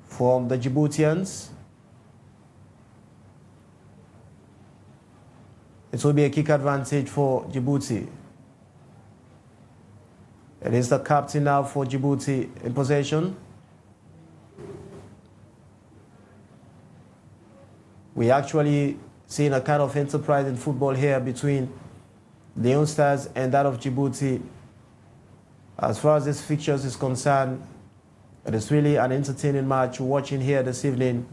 J: from the Djiboutians. It will be a kick advantage for Djibouti. It is the captain now for Djibouti in possession. We actually seen a kind of enterprise in football here between Leone Stars and that of Djibouti. As far as this fixtures is concerned, it is really an entertaining match watching here this evening.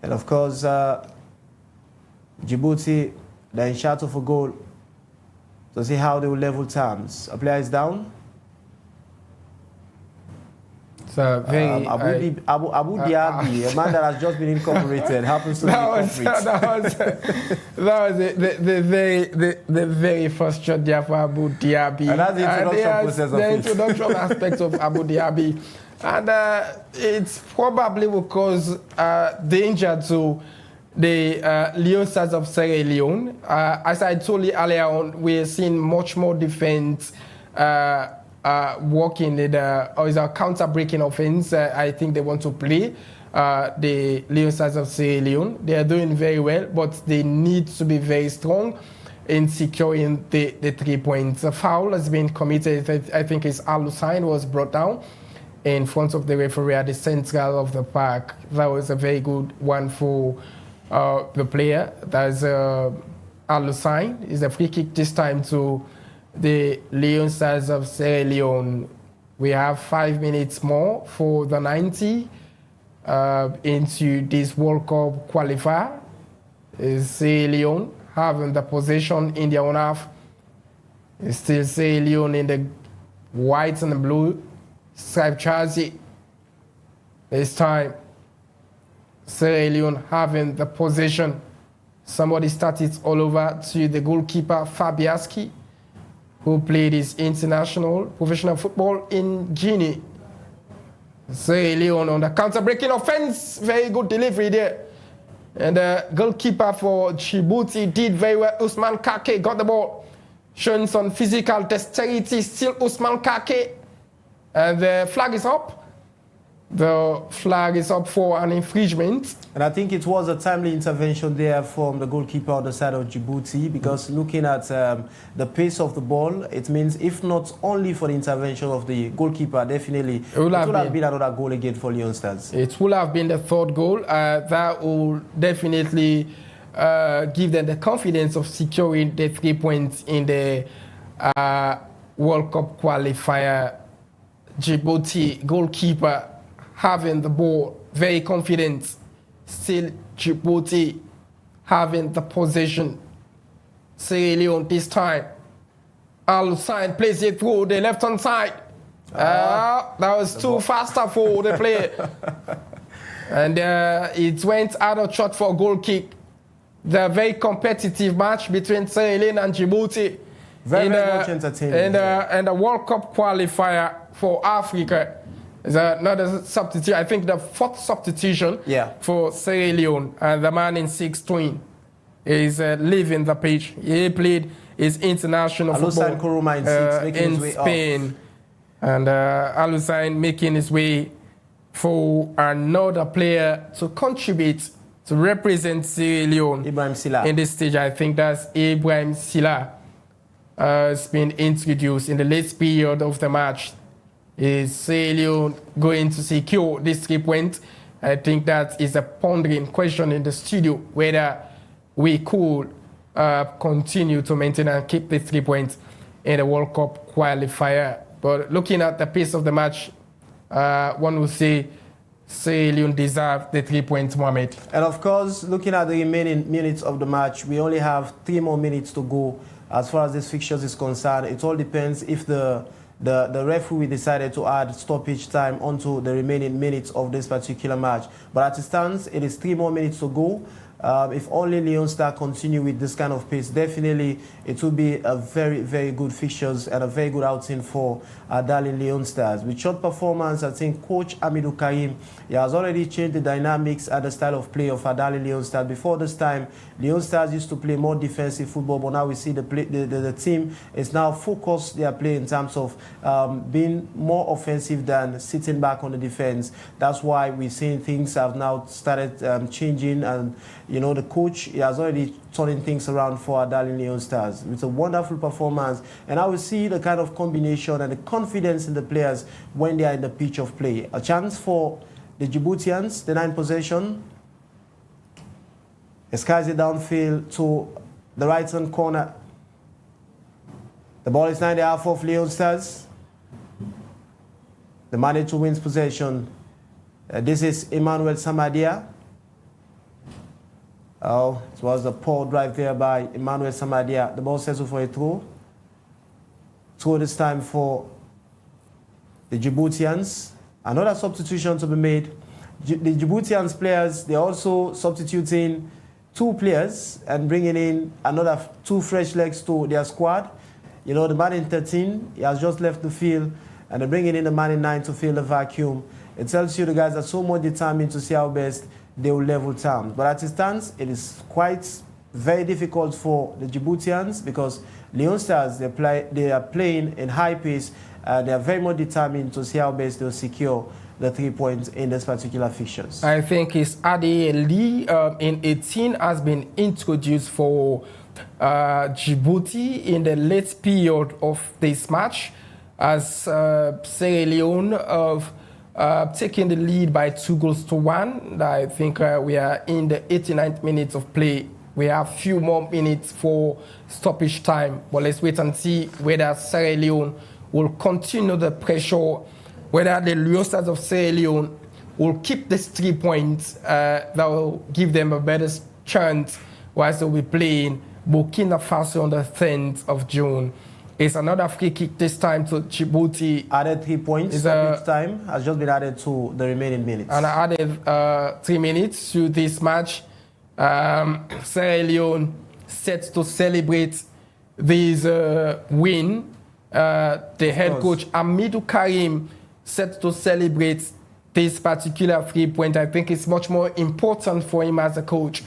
J: And of course, Djibouti, they're in shot of a goal. So see how they will level terms. A player is down.
K: So very,
J: Abu Dhabi, a man that has just been incorporated, happens to be
K: that was the very first shot there for Abu Dhabi.
J: And that's the introduction process of
K: the
J: it.
K: introduction aspect of Abu Dhabi. And it's probably will cause danger to the Leone Stars of Sierra Leone. As I told you earlier on, we're seeing much more defense working in or is a counter-breaking offense. I think they want to play the Leone Stars of Sierra Leone. They are doing very well, but they need to be very strong in securing the 3 points. A foul has been committed. I think it's Al-Hussein was brought down in front of the referee at the central of the park. That was a very good one for the player. That's Al-Hussein. It's a free kick this time to the Leone Stars of Sierra Leone. We have 5 minutes more for the 90 into this World Cup qualifier. Sierra Leone having the possession in their own half. It's still Sierra Leone in the white and the blue striped jersey. This time, Sierra Leone having the possession. Somebody started all over to the goalkeeper Fabiaski, who played his international professional football in Guinea. Sierra Leone on the counter-breaking offense. Very good delivery there. And the goalkeeper for Djibouti did very well. Usman Kake got the ball. Showing some physical dexterity. Still Usman Kake. And the flag is up. the flag is up for an infringement.
J: And I think it was a timely intervention there from the goalkeeper on the side of Djibouti, because looking at the pace of the ball, it means if not only for the intervention of the goalkeeper, definitely it would have been another goal again for Leone Stars.
K: It would have been the third goal. That will definitely give them the confidence of securing the 3 points in the World Cup qualifier. Djibouti goalkeeper having the ball, very confident. Still Djibouti having the possession. Sierra Leone this time. Al-Hussein plays it through the left-hand side. That was too faster for the player. And it went out of shot for a goal kick. The very competitive match between Sierra Leone and Djibouti.
J: Very much entertaining.
K: And the World Cup qualifier for Africa. Is another substitute. I think the fourth substitution for Sierra Leone. And the man in 6'2" is leaving the pitch. He played his international football in Spain. And Al-Hussein making his way for another player to contribute to represent Sierra Leone in this stage. I think that's Ibrahim Silla. Has been introduced in the late period of the match. Is Sierra Leone going to secure this 3 points? I think that is a pondering question in the studio, whether we could continue to maintain and keep the 3 points in the World Cup qualifier. But looking at the pace of the match, one would say Sierra Leone deserve the 3 points, Mohamed.
J: And of course, looking at the remaining minutes of the match, we only have 3 more minutes to go as far as this fixtures is concerned. It all depends if the referee decided to add stoppage time onto the remaining minutes of this particular match. But as it stands, it is 3 more minutes to go. If only Leone Stars continue with this kind of pace, definitely it will be a very, very good fixtures and a very good outing for our darling Leone Stars. With short performance, I think Coach Hamidou Karim has already changed the dynamics and the style of play of our darling Leone Stars. Before this time, Leone Stars used to play more defensive football, but now we see the team is now focused their play in terms of being more offensive than sitting back on the defense. That's why we're seeing things have now started changing, and you know, the coach has already turning things around for our darling Leone Stars with a wonderful performance. And I will see the kind of combination and the confidence in the players when they are in the pitch of play. A chance for the Djiboutians, the 9th possession. Skies it downfield to the right-hand corner. The ball is now in the half of Leone Stars. The man who wins possession. This is Emmanuel Samadia. Oh, it was a poor drive there by Emmanuel Samadia. The ball settled for a throw. Throw this time for the Djiboutians. Another substitution to be made. The Djiboutians players, they're also substituting 2 players and bringing in another 2 fresh legs to their squad. You know, the man in 13, he has just left the field, and they're bringing in the man in 9 to fill the vacuum. It tells you the guys are so much determined to see how best they will level terms. But as it stands, it is quite very difficult for the Djiboutians because Leone Stars, they are playing in high pace. They are very much determined to see how best they'll secure the 3 points in this particular fixtures.
K: I think it's Ade Lee in 18 has been introduced for Djibouti in the late period of this match as Sierra Leone of taking the lead by 2-1. I think we are in the 89th minute of play. We have few more minutes for stoppage time, but let's wait and see whether Sierra Leone will continue the pressure, whether the Leone Stars of Sierra Leone will keep these 3 points that will give them a better chance whilst they'll be playing Burkina Faso on the 10th of June. It's another free kick this time to Djibouti.
J: Added 3 points. Stoppage time has just been added to the remaining minutes.
K: And I added 3 minutes to this match. Sierra Leone set to celebrate this win. The head coach Hamidou Karim set to celebrate this particular 3 point. I think it's much more important for him as a coach.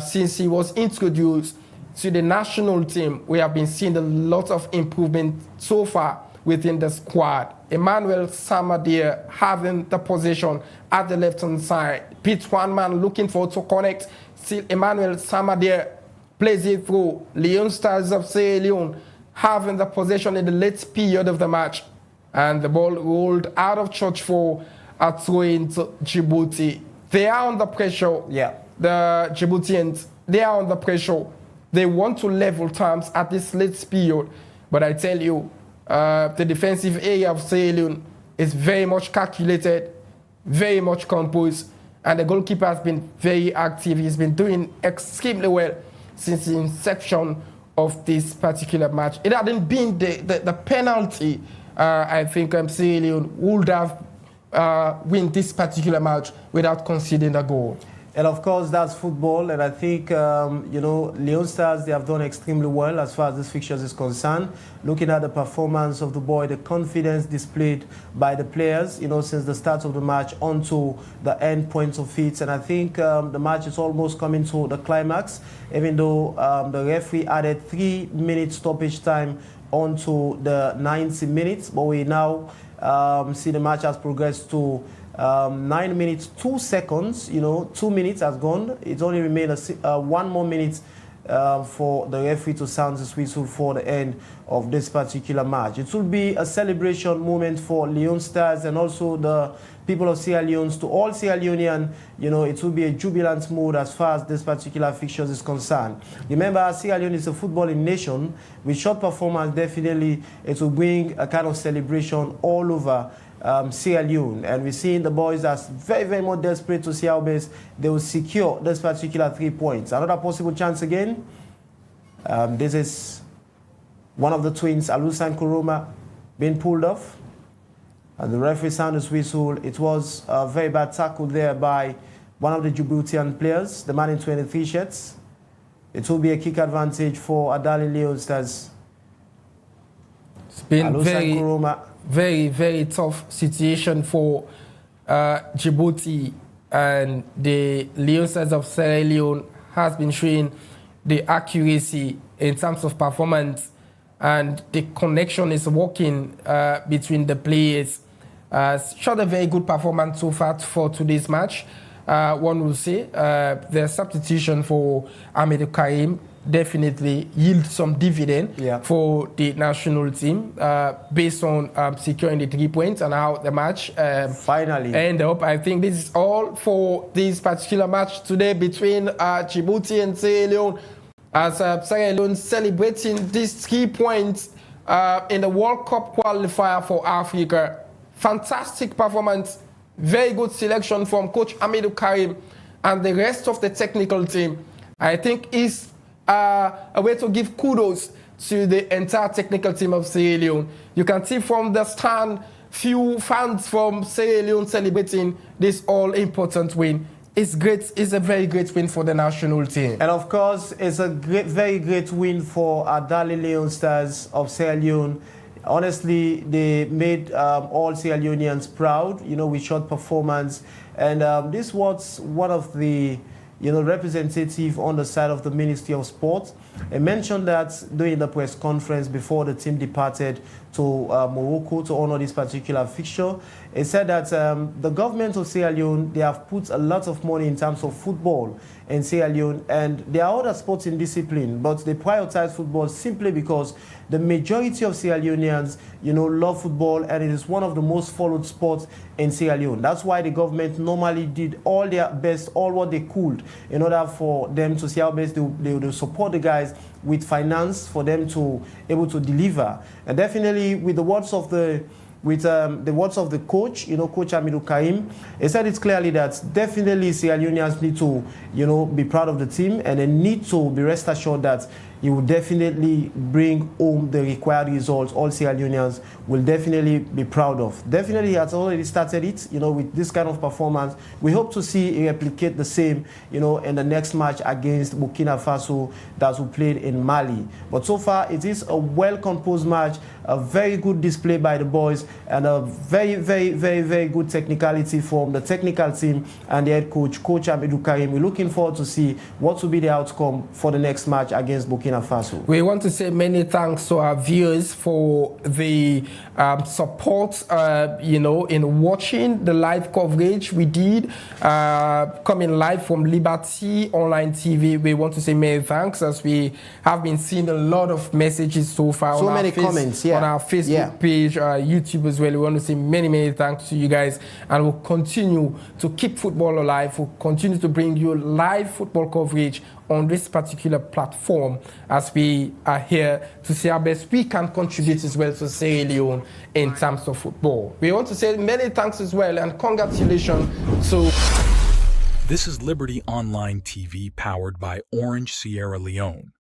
K: Since he was introduced to the national team, we have been seeing a lot of improvement so far within the squad. Emmanuel Samadia having the possession at the left-hand side. Pete one man looking for to connect. Still Emmanuel Samadia plays it through. Leone Stars of Sierra Leone having the possession in the late period of the match. And the ball rolled out of church for a throw into Djibouti. They are under pressure.
J: Yeah.
K: The Djiboutians, they are under pressure. They want to level terms at this late period. But I tell you, the defensive area of Sierra Leone is very much calculated, very much composed, and the goalkeeper has been very active. He's been doing extremely well since the inception of this particular match. It hadn't been the penalty, I think Sierra Leone would have win this particular match without conceding a goal.
J: And of course, that's football. And I think, Leone Stars, they have done extremely well as far as this fixtures is concerned. Looking at the performance of the boy, the confidence displayed by the players, since the start of the match onto the end points of it. And I think the match is almost coming to the climax, even though the referee added 3 minutes stoppage time onto the 90 minutes. But we now see the match has progressed to 9 minutes 2 seconds. 2 minutes has gone. It's only remained 1 more minute for the referee to sound his whistle for the end of this particular match. It will be a celebration moment for Leone Stars and also the people of Sierra Leone. To all Sierra Leonean, it will be a jubilant mood as far as this particular fixture is concerned. Remember, Sierra Leone is a footballing nation. With short performance, definitely it will bring a kind of celebration all over Sierra Leone, and we're seeing the boys as very, very much desperate to see how best they will secure this particular 3 points. Another possible chance again. This is one of the twins, Alusan Kuroma, being pulled off. And the referee sounded his whistle. It was a very bad tackle there by one of the Djiboutian players, the man in 23 shirts. It will be a kick advantage for Adali Leone Stars.
K: It's been
J: Alusan Kuroma.
K: Very, very tough situation for Djibouti, and the Leone Stars of Sierra Leone has been showing the accuracy in terms of performance, and the connection is working between the players. Showed a very good performance so far for today's match. One will say the substitution for Ahmed Karim definitely yield some dividend for the national team based on securing the 3 points and how the match
J: finally
K: end up. I think this is all for this particular match today between Djibouti and Sierra Leone, as Sierra Leone celebrating these 3 points in the World Cup qualifier for Africa. Fantastic performance, very good selection from Coach Hamidou Karim and the rest of the technical team. I think is a way to give kudos to the entire technical team of Sierra Leone. You can see from the stand, few fans from Sierra Leone celebrating this all-important win. It's great. It's a very great win for the national team.
J: And of course, it's a very great win for Adali Leone Stars of Sierra Leone. Honestly, they made all Sierra Leoneans proud, with short performance. And this was one of the representative on the side of the Ministry of Sport. I mentioned that during the press conference before the team departed to Morocco to honor this particular fixture. It said that the government of Sierra Leone, they have put a lot of money in terms of football in Sierra Leone, and there are other sports in discipline, but they prioritize football simply because the majority of Sierra Leoneans, love football, and it is one of the most followed sports in Sierra Leone. That's why the government normally did all their best, all what they could, in order for them to see how best they support the guys with finance for them to able to deliver. And definitely with the words of the coach, Coach Hamidou Karim, he said it's clearly that definitely Sierra Leoneans need to, be proud of the team, and they need to be rest assured that he will definitely bring home the required results. All Sierra Leoneans will definitely be proud of. Definitely, he has already started it, with this kind of performance. We hope to see he replicate the same, in the next match against Burkina Faso that we played in Mali. But so far, it is a well-composed match a very good display by the boys, and a very good technicality from the technical team and the head coach, Coach Amidou Karim. We're looking forward to see what will be the outcome for the next match against Burkina Faso.
K: We want to say many thanks to our viewers for the support, in watching the live coverage we did, coming live from Liberty Online TV. We want to say many thanks, as we have been seeing a lot of messages so far.
J: So many comments, yeah.
K: On our Facebook page, YouTube as well. We want to say many thanks to you guys, and we'll continue to keep football alive. We'll continue to bring you live football coverage on this particular platform, as we are here to see how best we can contribute as well to Sierra Leone in terms of football. We want to say many thanks as well, and congratulations to...
I: This is Liberty Online TV, powered by Orange Sierra Leone.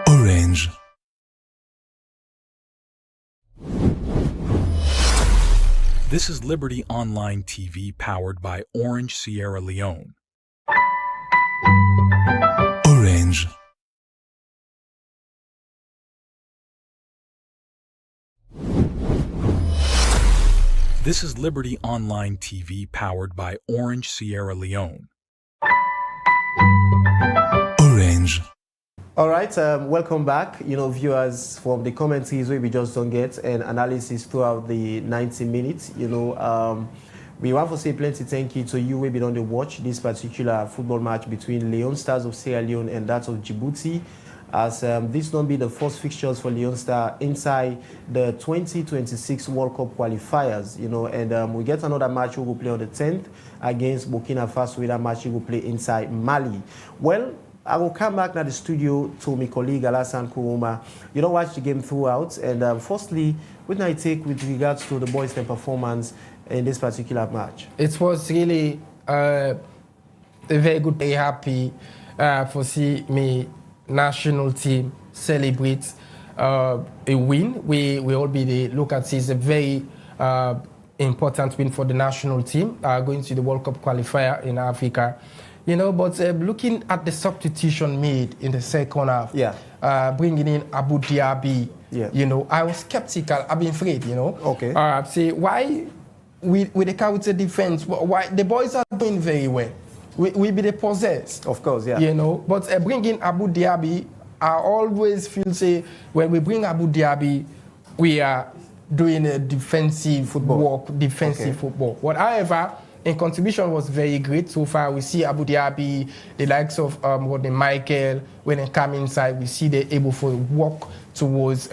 I: Orange. This is Liberty Online TV, powered by Orange Sierra Leone. Orange. This is Liberty Online TV, powered by Orange Sierra Leone. Orange.
J: All right, welcome back, viewers, from the commentaries where we just don't get an analysis throughout the 90 minutes. We want to say plenty thank you to you. We on the watch this particular football match between Leone Stars of Sierra Leone and that of Djibouti, as this will be the first fixtures for Leone Star inside the 2026 World Cup qualifiers. And we get another match we will play on the 10th against Burkina Faso. With that match we will play inside Mali. Well, I will come back to the studio to my colleague Alassane Kourouma. You don't watch the game throughout, and firstly, what can I take with regards to the boys' performance in this particular match?
K: It was really a very good day. Happy for see me national team celebrate a win. We all look at it as a very important win for the national team going to the World Cup qualifier in Africa. But looking at the substitution made in the second half, bringing in Abu Dhabi, I was skeptical. I've been afraid,
J: Okay.
K: Say, why with the counter defense, why the boys are doing very well. We be the possessed.
J: Of course, yeah.
K: But bringing Abu Dhabi, I always feel, say, when we bring Abu Dhabi, we are doing a defensive football. Football. But however, in contribution was very great so far. We see Abu Dhabi, the likes of Michael, when they come inside, we see they're able to walk towards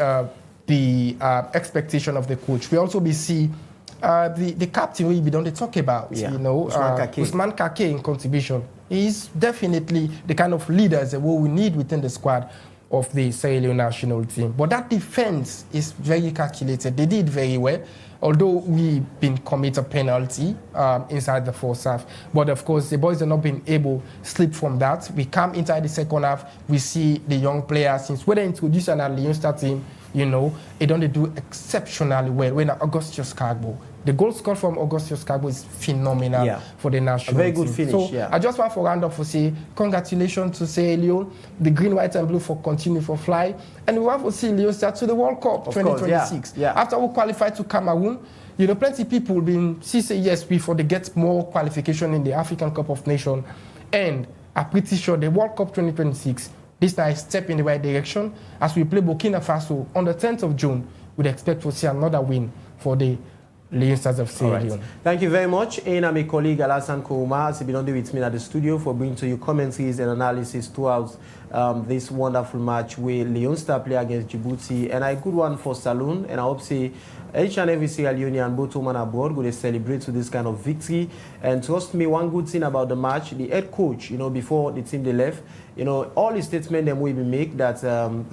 K: the expectation of the coach. We also see the captain we don't talk about, Ousmane Kake in contribution. He's definitely the kind of leaders that we need within the squad of the Sierra Leone national team. But that defense is very calculated. They did very well, although we've been committed a penalty inside the first half. But of course, the boys have not been able to slip from that. We come inside the second half, we see the young players, since when they introduced an Leone Star team, they don't do exceptionally well. When Augustus Carbo, the goal scored from Augustus Carbo is phenomenal for the national team.
J: A very good finish,
K: So I just want for round off to say congratulations to Sierra Leone, the green, white, and blue for continue for fly, and we want to see Leone start to the World Cup 2026. After we qualify to Cameroon, plenty of people been say yes before they get more qualification in the African Cup of Nations, and I'm pretty sure the World Cup 2026. This is a step in the right direction. As we play Burkina Faso on the 10th of June, we'd expect to see another win for the Leone Stars of Sierra Leone.
J: Thank you very much. And I'm a colleague, Alassane Kourouma, has been on with me at the studio for bringing to you commentaries and analysis throughout this wonderful match where Leone Star play against Djibouti, and a good one for Saloon. And I hope say each and every Sierra Leonean, both home and abroad, going to celebrate to this kind of victory. And trust me, one good thing about the match, the head coach, before the team they left, all the statements them will be make that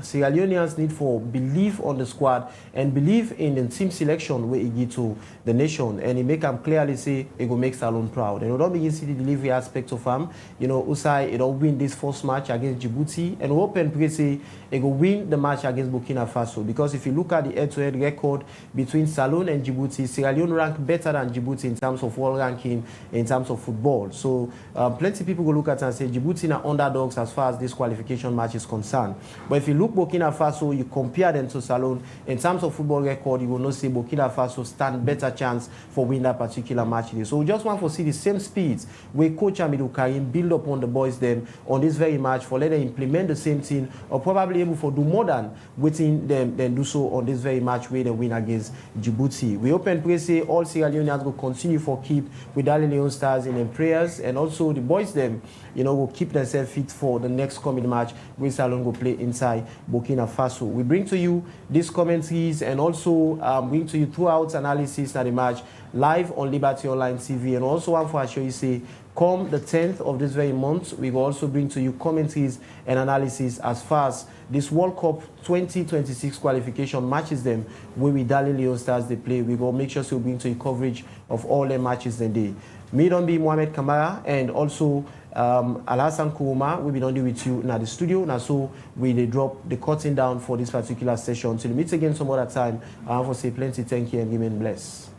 J: Sierra Leoneans need for belief on the squad and believe in the team selection where it get to the nation, and he make them clearly say it will make Salon proud. And we don't begin to see the delivery aspect of him. Usai, it will win this first match against Djibouti. Djibouti, and we hope and pray say they go win the match against Burkina Faso. Because if you look at the head-to-head record between Salone and Djibouti, Sierra Leone rank better than Djibouti in terms of world ranking, in terms of football. So plenty of people go look at it and say Djibouti are underdogs as far as this qualification match is concerned. But if you look Burkina Faso, you compare them to Salone, in terms of football record, you will not say Burkina Faso stand better chance for winning that particular match today. So we just want to see the same speeds where Coach Amidou Karim build up on the boys them on this very match for let them implement the same thing, or probably able to do more than waiting them then do so on this very match where they win against Djibouti. We hope and pray say all Sierra Leoneans will continue for keep with Dali Leone Stars in them prayers, and also the boys them, you know, will keep themselves fit for the next coming match where Salone will play inside Burkina Faso. We bring to you these commentaries and also bring to you throughout analysis of the match live on Liberty Online TV, and also one for sure you say come the 10th of this very month, we will also bring to you commentaries and analysis as far as this World Cup 2026 qualification matches them where we Dali Leone Stars they play. We will make sure to bring to you coverage of all the matches that day. Me don't be Mohamed Kamara and also Alhassan Kouma will be on with you in the studio. Now so we they drop the curtain down for this particular session. Till we meet again some other time. I want to say plenty thank you and remain blessed.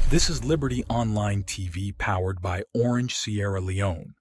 I: This is Liberty Online TV powered by Orange Sierra Leone.